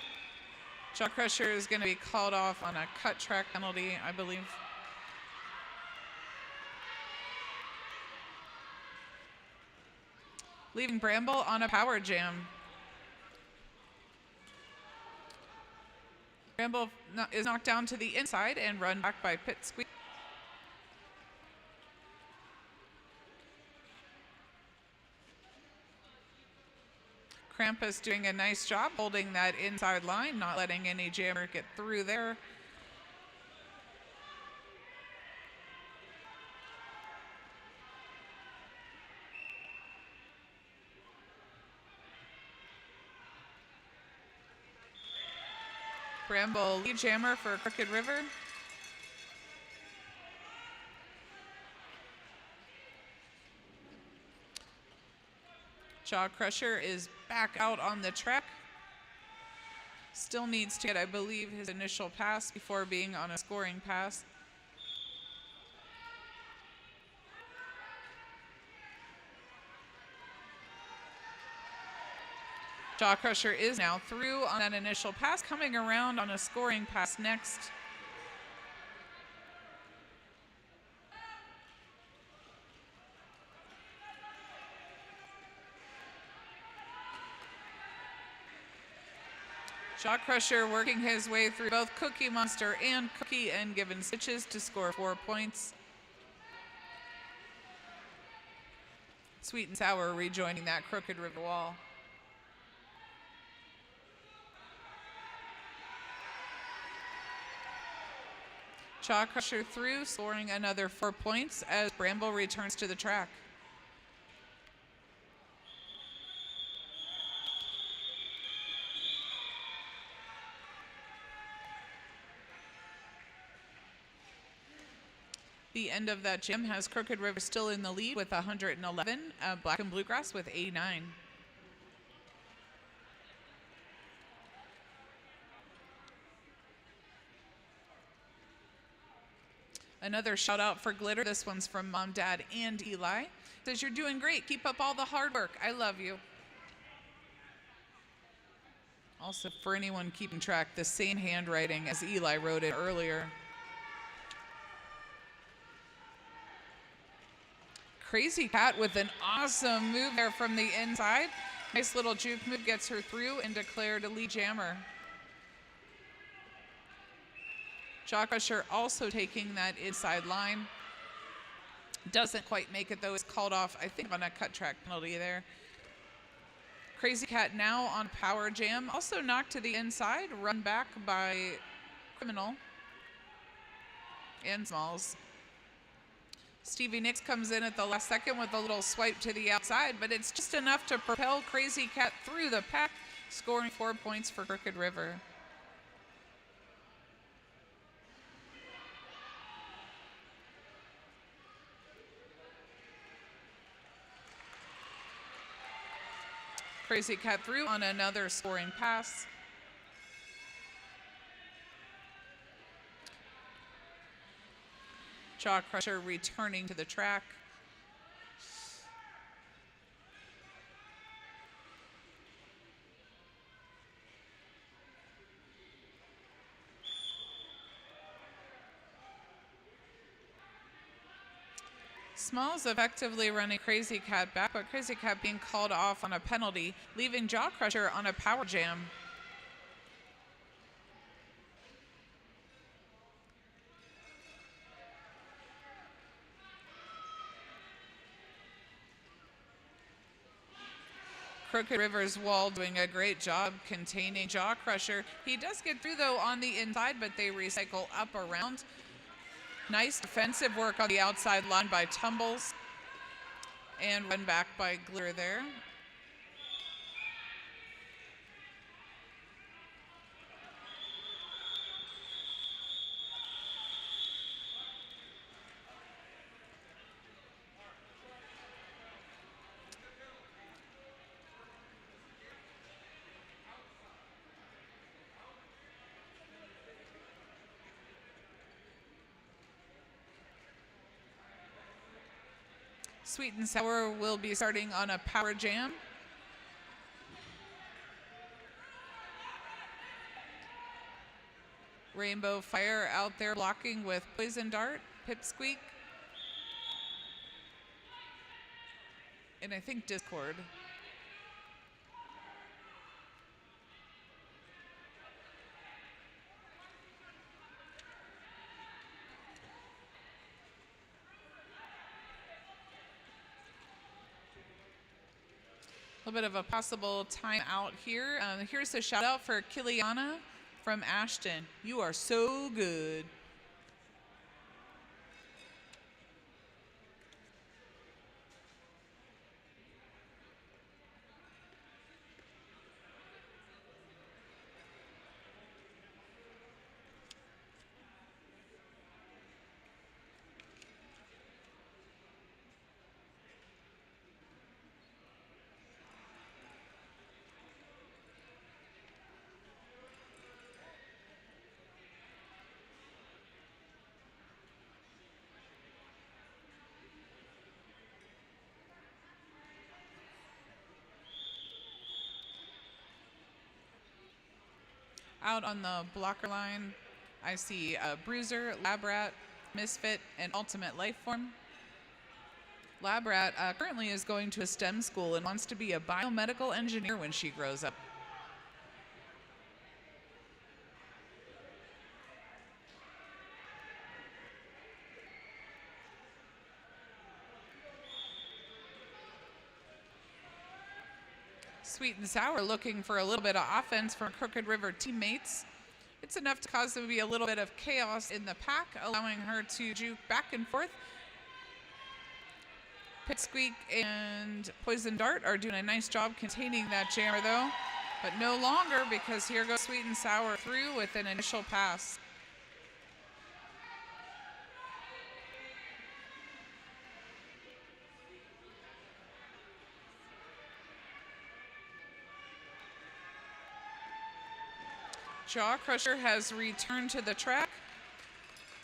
Jaw Crusher is going to be called off on a cut track penalty, I believe. Leaving Bramble on a power jam. Bramble is knocked down to the inside and run back by Pit Squeak. Krampus doing a nice job holding that inside line, not letting any jammer get through there. Bramble lead jammer for Crooked River. Jaw Crusher is back out on the track. Still needs to get, I believe, his initial pass before being on a scoring pass. Jaw Crusher is now through on that initial pass, coming around on a scoring pass next. Jaw Crusher working his way through both Cookie Monster and Cookie and Given Stitches to score 4 points. Sweet and Sour rejoining that Crooked River wall. Jaw Crusher through, scoring another 4 points as Bramble returns to the track. The end of that jam has Crooked River still in the lead with 111, Black and Bluegrass with 89. Another shout out for Glitter. This one's from Mom, Dad, and Eli. Says, "You're doing great. Keep up all the hard work. I love you." Also, for anyone keeping track, the same handwriting as Eli wrote it earlier. Crazy Cat with an awesome move there from the inside. Nice little juke move gets her through and declared a lead jammer. Jaw Crusher also taking that inside line. Doesn't quite make it though. Is called off, I think, on a cut track penalty there. Crazy Cat now on power jam. Also knocked to the inside. Run back by Criminal and Smalls. Stevie Nicks comes in at the last second with a little swipe to the outside, but it's just enough to propel Crazy Cat through the pack, scoring 4 points for Crooked River. Crazy Cat through on another scoring pass. Jaw Crusher returning to the track. Smalls effectively running Crazy Cat back, but Crazy Cat being called off on a penalty, leaving Jaw Crusher on a power jam. Crooked River's wall doing a great job containing Jaw Crusher. He does get through though on the inside, but they recycle up around. Nice defensive work on the outside line by Tumbles and run back by Glitter there. Sweet and Sour will be starting on a power jam. Rainbow Fire out there blocking with Poison Dart, Pipsqueak, and I think Discord. A little bit of a possible timeout here. Here's a shout out for Kiliana from Ashton. You are so good. Out on the blocker line, I see Bruiser, Labrat, Misfit, and Ultimate Lifeform. Labrat currently is going to a STEM school and wants to be a biomedical engineer when she grows up. Sweet and Sour looking for a little bit of offense from Crooked River teammates. It's enough to cause there to be a little bit of chaos in the pack, allowing her to juke back and forth. Pipsqueak and Poison Dart are doing a nice job containing that jammer though, but no longer because here goes Sweet and Sour through with an initial pass. Jaw Crusher has returned to the track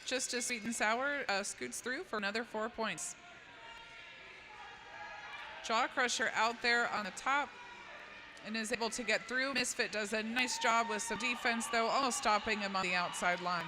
just as Sweet and Sour scoots through for another 4 points. Jaw Crusher out there on the top and is able to get through. Misfit does a nice job with some defense though, almost stopping him on the outside line.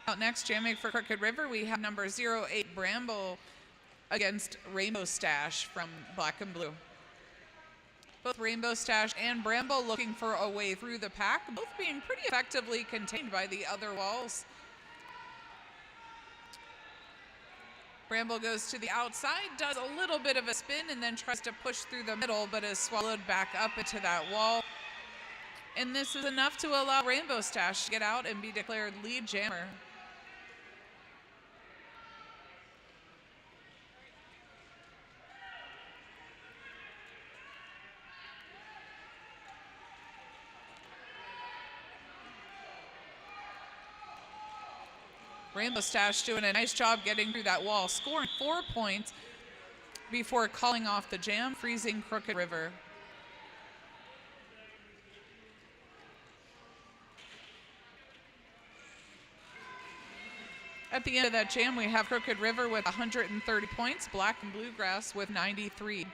Out next, jamming for Crooked River, we have number 08 Bramble against Rainbow Stash from Black and Blue. Both Rainbow Stash and Bramble looking for a way through the pack, both being pretty effectively contained by the other walls. Bramble goes to the outside, does a little bit of a spin, and then tries to push through the middle, but is swallowed back up into that wall. And this is enough to allow Rainbow Stash to get out and be declared lead jammer. Rainbow Stash doing a nice job getting through that wall, scoring 4 points before calling off the jam, freezing Crooked River. At the end of that jam, we have Crooked River with 130 points, Black and Bluegrass with 93.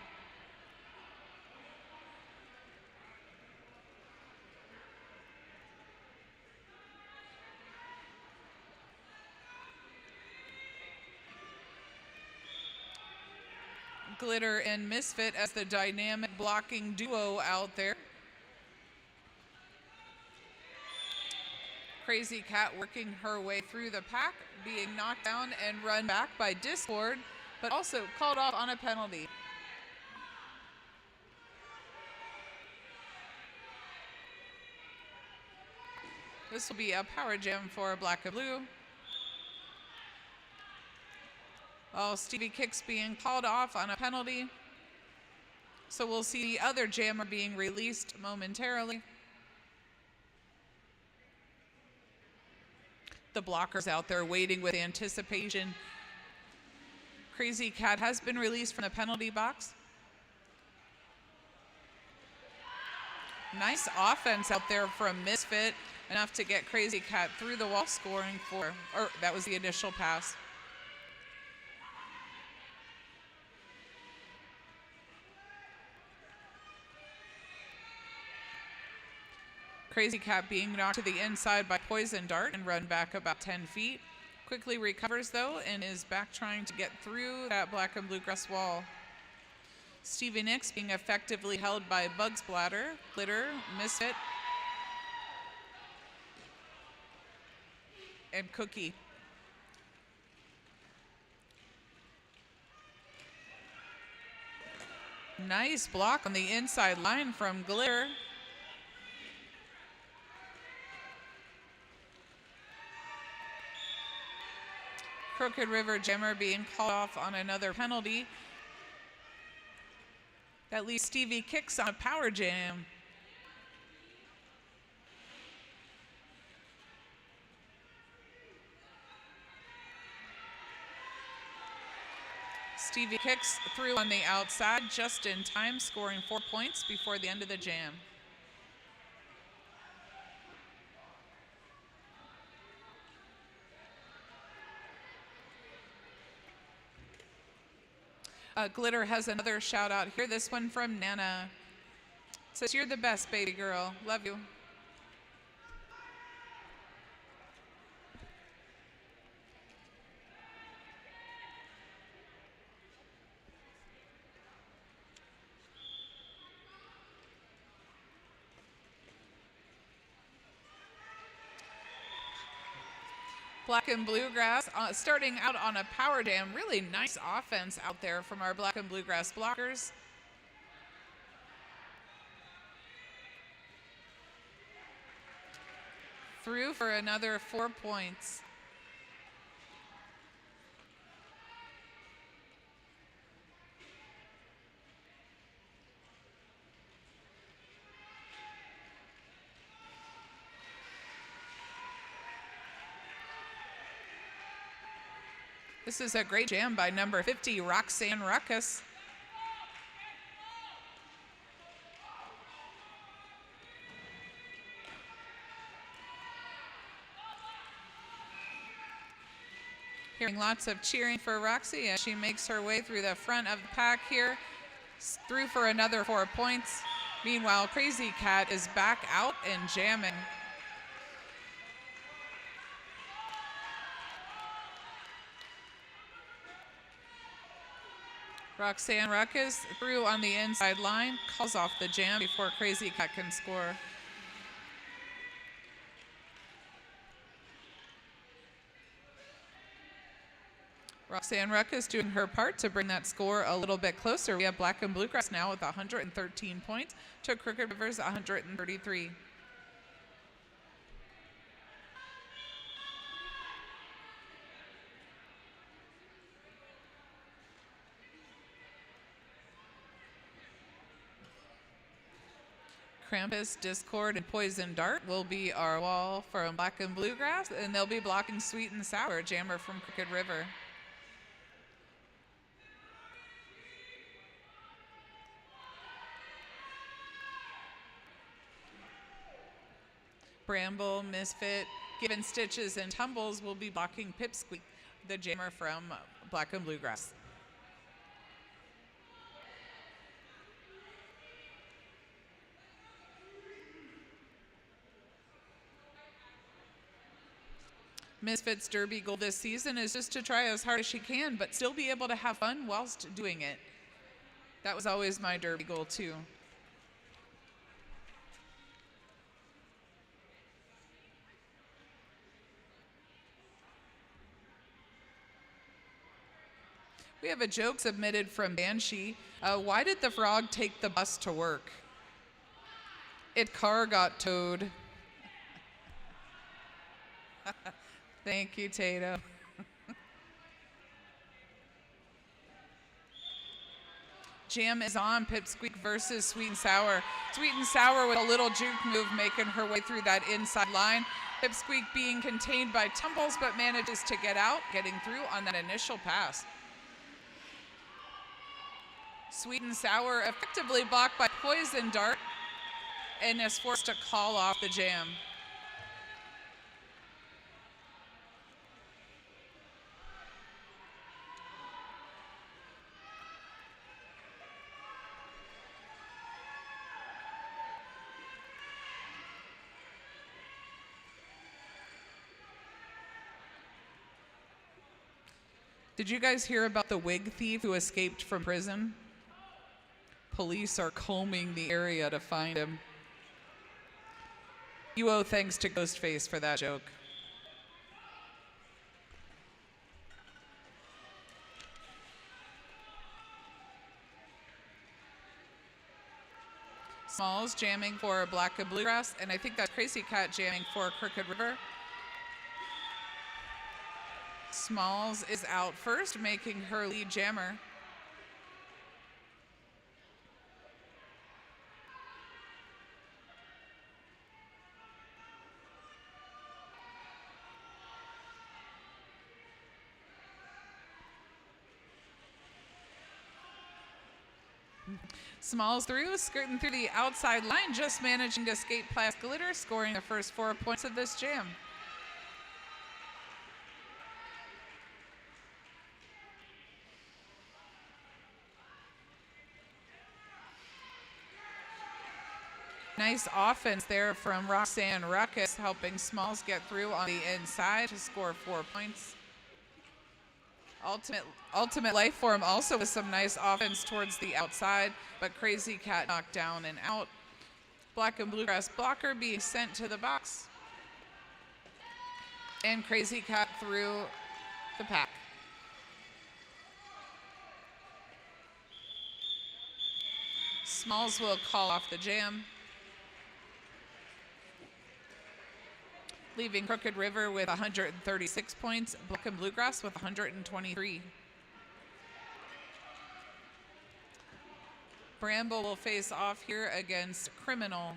Glitter and Misfit as the dynamic blocking duo out there. Crazy Cat working her way through the pack, being knocked down and run back by Discord, but also called off on a penalty. This will be a power jam for Black and Blue. Oh, Stevie Kicks being called off on a penalty. So we'll see the other jammer being released momentarily. The blockers out there waiting with anticipation. Crazy Cat has been released from the penalty box. Nice offense out there from Misfit, enough to get Crazy Cat through the wall, scoring for, or that was the initial pass. Crazy Cat being knocked to the inside by Poison Dart and run back about 10 feet. Quickly recovers though and is back trying to get through that Black and Bluegrass wall. Stevie Nicks being effectively held by Bugs Bladder, Glitter, Misfit, and Cookie. Nice block on the inside line from Glitter. Crooked River jammer being called off on another penalty. That leaves Stevie Kicks on a power jam. Stevie Kicks through on the outside just in time, scoring 4 points before the end of the jam. Glitter has another shout out here, this one from Nana. It says, "You're the best, baby girl. Love you." Black and Bluegrass starting out on a power jam. Really nice offense out there from our Black and Bluegrass blockers. Through for another 4 points. This is a great jam by number 50, Roxanne Ruckus. Hearing lots of cheering for Roxy as she makes her way through the front of the pack here. Through for another 4 points. Meanwhile, Crazy Cat is back out and jamming. Roxanne Ruckus through on the inside line, calls off the jam before Crazy Cat can score. Roxanne Ruckus doing her part to bring that score a little bit closer. We have Black and Bluegrass now with 113 points to Crooked River's 133. Krampus, Discord, and Poison Dart will be our wall from Black and Bluegrass, and they'll be blocking Sweet and Sour, Jammer from Crooked River. Bramble, Misfit, Given Stitches, and Tumbles will be blocking Pipsqueak, the Jammer from Black and Bluegrass. Misfit's Derby goal this season is just to try as hard as she can, but still be able to have fun whilst doing it. That was always my Derby goal too. We have a joke submitted from Banshee. Why did the frog take the bus to work? Its car got towed. Thank you, Tato. Jam is on. Pipsqueak versus Sweet and Sour. Sweet and Sour with a little juke move making her way through that inside line. Pipsqueak being contained by Tumbles but manages to get out, getting through on that initial pass. Sweet and Sour effectively blocked by Poison Dart and is forced to call off the jam. Did you guys hear about the wig thief who escaped from prison? Police are combing the area to find him. You owe thanks to Ghostface for that joke. Smalls jamming for Black and Bluegrass, and I think that's Crazy Cat jamming for Crooked River. Smalls is out first, making her lead jammer. Smalls through, skirting through the outside line, just managing to escape past Glitter, scoring the first 4 points of this jam. Nice offense there from Roxanne Ruckus, helping Smalls get through on the inside to score 4 points. Ultimate Life Form also with some nice offense towards the outside, but Crazy Cat knocked down and out. Black and Bluegrass blocker being sent to the box. And Crazy Cat through the pack. Smalls will call off the jam, leaving Crooked River with 136 points, Black and Bluegrass with 123. Bramble will face off here against Criminal.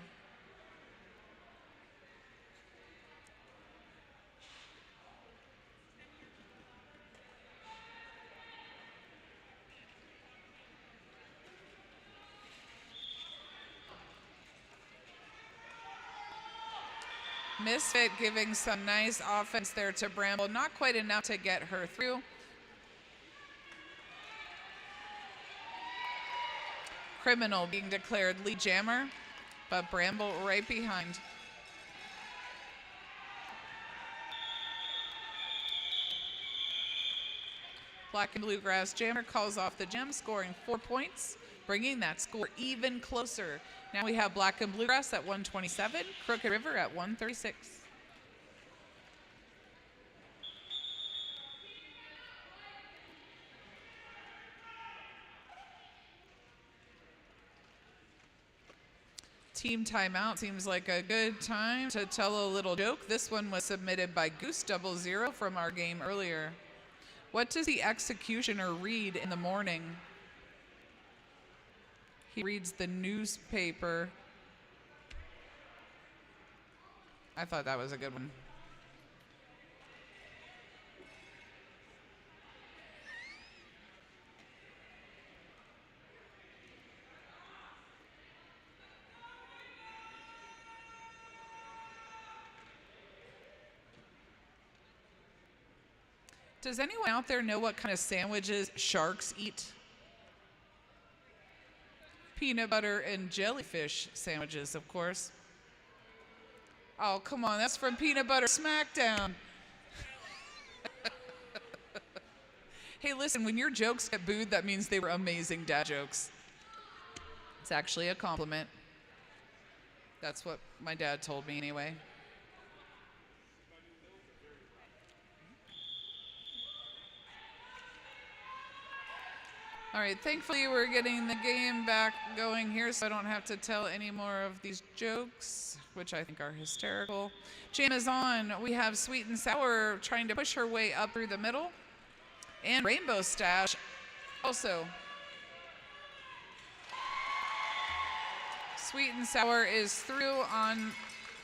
Misfit giving some nice offense there to Bramble. Not quite enough to get her through. Criminal being declared lead jammer, but Bramble right behind. Black and Bluegrass Jammer calls off the jam, scoring 4 points, bringing that score even closer. Now we have Black and Bluegrass at 127, Crooked River at 136. Team timeout seems like a good time to tell a little joke. This one was submitted by Goose00 from our game earlier. What does the executioner read in the morning? He reads the newspaper. I thought that was a good one. Does anyone out there know what kind of sandwiches sharks eat? Peanut butter and jellyfish sandwiches, of course. Oh, come on, that's from Peanut Butter Smackdown. Hey, listen, when your jokes get booed, that means they were amazing dad jokes. It's actually a compliment. That's what my dad told me anyway. All right, thankfully we're getting the game back going here, so I don't have to tell any more of these jokes, which I think are hysterical. Jam is on. We have Sweet and Sour trying to push her way up through the middle. And Rainbow Stash also. Sweet and Sour is through on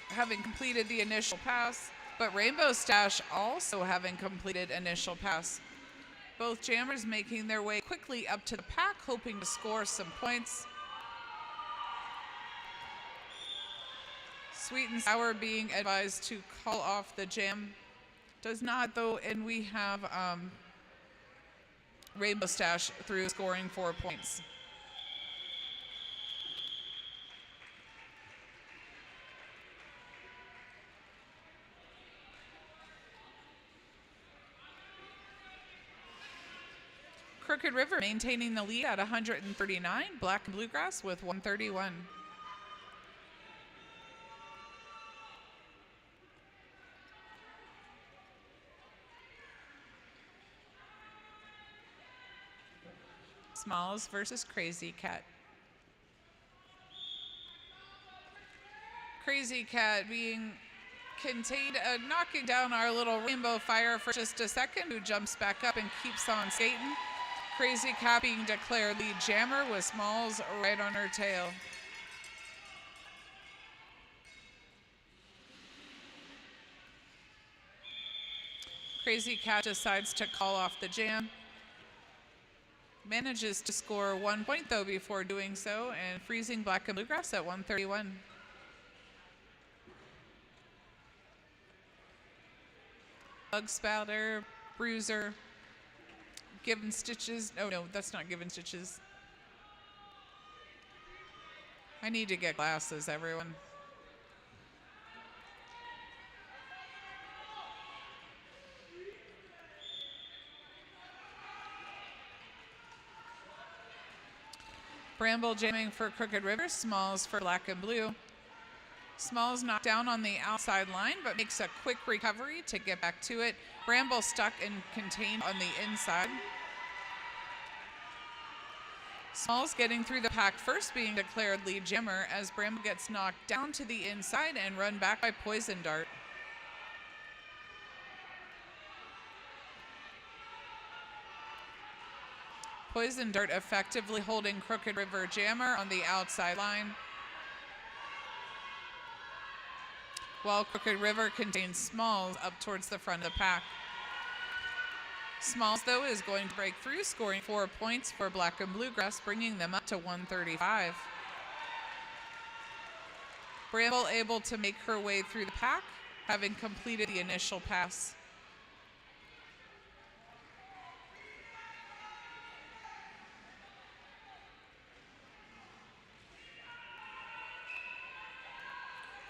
having completed the initial pass, but Rainbow Stash also having completed initial pass. Both jammers making their way quickly up to the pack, hoping to score some points. Sweet and Sour being advised to call off the jam. Does not, though, and we have Rainbow Stash through, scoring 4 points. Crooked River maintaining the lead at 139, Black and Bluegrass with 131. Smalls versus Crazy Cat. Crazy Cat being contained, knocking down our little rainbow fire for just a second, who jumps back up and keeps on skating. Crazy Cat being declared lead jammer with Smalls right on her tail. Crazy Cat decides to call off the jam. Manages to score 1 point though before doing so, and freezing Black and Bluegrass at 131. Bug Spouter, Bruiser, Given Stitches. Oh no, that's not Given Stitches. I need to get glasses, everyone. Bramble jamming for Crooked River, Smalls for Black and Blue. Smalls knocked down on the outside line, but makes a quick recovery to get back to it. Bramble stuck and contained on the inside. Smalls getting through the pack first, being declared lead jammer, as Bramble gets knocked down to the inside and run back by Poison Dart. Poison Dart effectively holding Crooked River jammer on the outside line, while Crooked River contains Smalls up towards the front of the pack. Smalls, though, is going to break through, scoring 4 points for Black and Bluegrass, bringing them up to 135. Bramble able to make her way through the pack, having completed the initial pass.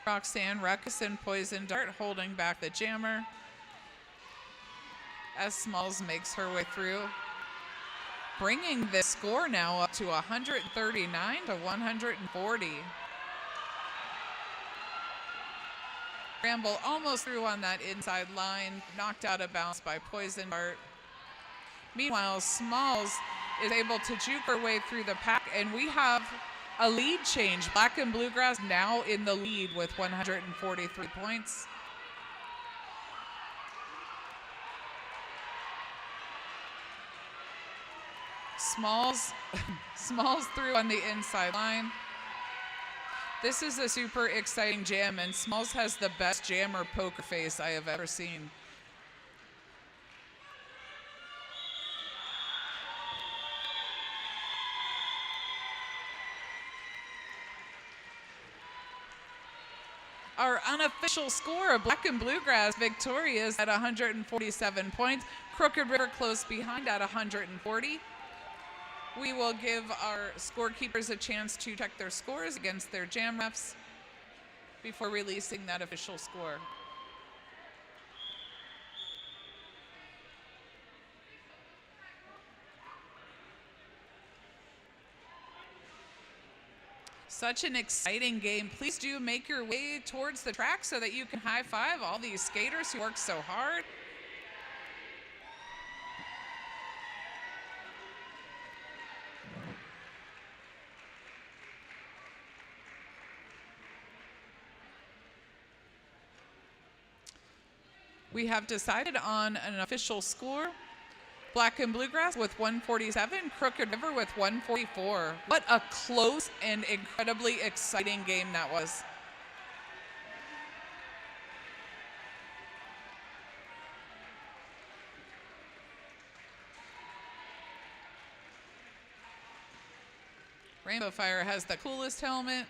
Roxanne, Ruckus, and Poison Dart holding back the jammer as Smalls makes her way through. bringing this score now up to 139 to 140. Bramble almost through on that inside line, knocked out of bounds by Poison Dart. Meanwhile, Smalls is able to juke her way through the pack, and we have a lead change. Black and Bluegrass now in the lead with 143 points. Smalls through on the inside line. This is a super exciting jam, and Smalls has the best jammer poker face I have ever seen. Our unofficial score, Black and Bluegrass victorious at 147 points. Crooked River close behind at 140. We will give our scorekeepers a chance to check their scores against their jam refs before releasing that official score. Such an exciting game. Please do make your way towards the track so that you can high five all these skaters who work so hard. We have decided on an official score. Black and Bluegrass with 147, Crooked River with 144. What a close and incredibly exciting game that was. Rainbow Fire has the coolest helmet.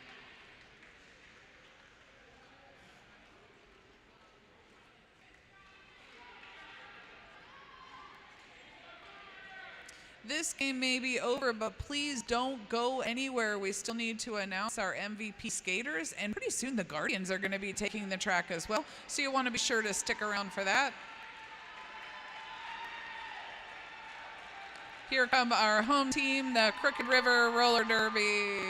This game may be over, but please don't go anywhere. We still need to announce our MVP skaters, and pretty soon the Guardians are going to be taking the track as well, so you want to be sure to stick around for that. Here come our home team, the Crooked River Roller Derby.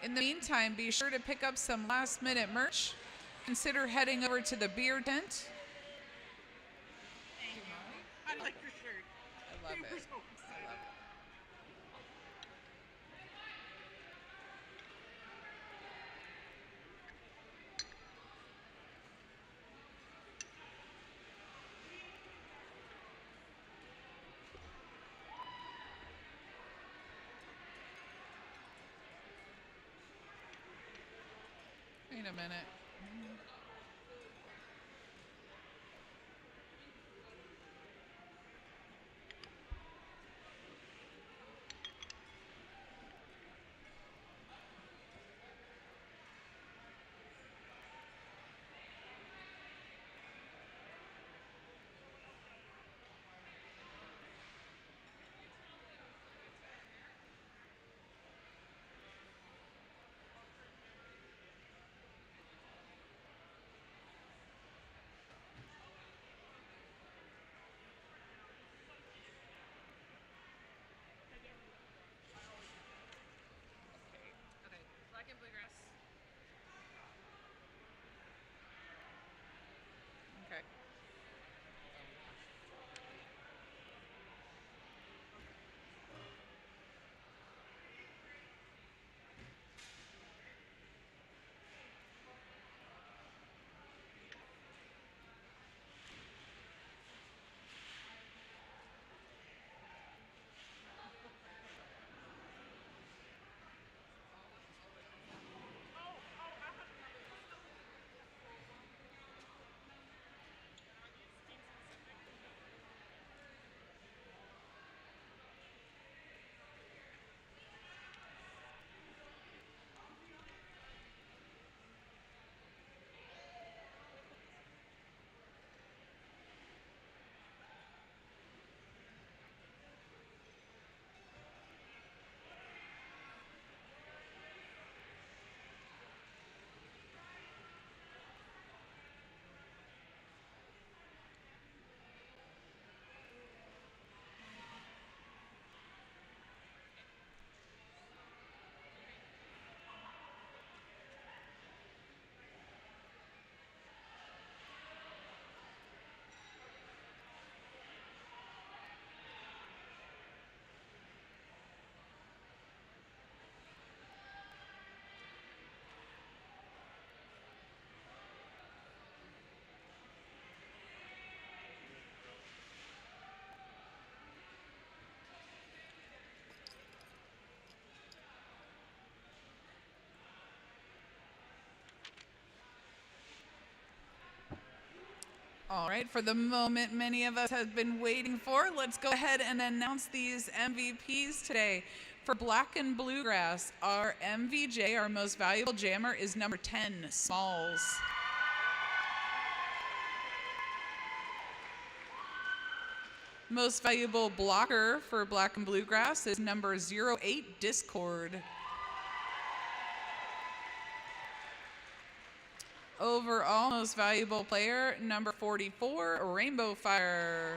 In the meantime, be sure to pick up some last-minute merch. Consider heading over to the beer tent. Thank you, Molly. I like your shirt. I love it. We're so excited. I love it. Wait a minute. All right, for the moment many of us have been waiting for, let's go ahead and announce these MVPs today. For Black and Bluegrass, our MVJ, our most valuable jammer, is number 10, Smalls. Most valuable blocker for Black and Bluegrass is number 08, Discord. Overall, most valuable player, number 44, Rainbow Fire.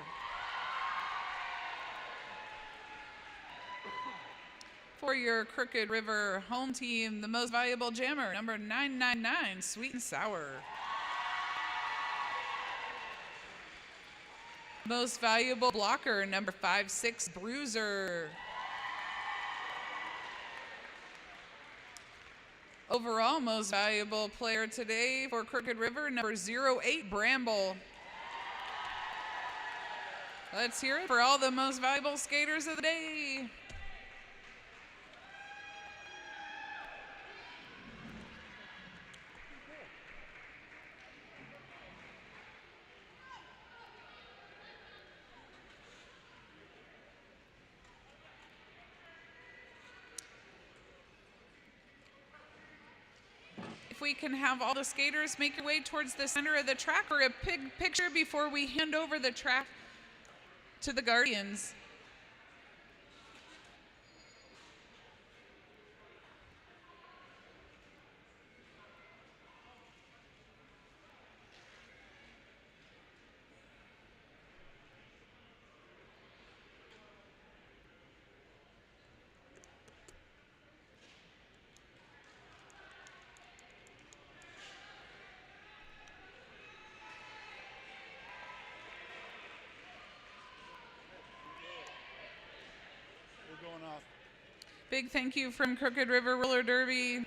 For your Crooked River home team, the most valuable jammer, number 999, Sweet and Sour. Most valuable blocker, number 56, Bruiser. Overall, most valuable player today for Crooked River, number 08, Bramble. Let's hear it for all the most valuable skaters of the day. If we can have all the skaters make your way towards the center of the track for a picture before we hand over the track to the Guardians. Going off. Big thank you from Crooked River Roller Derby.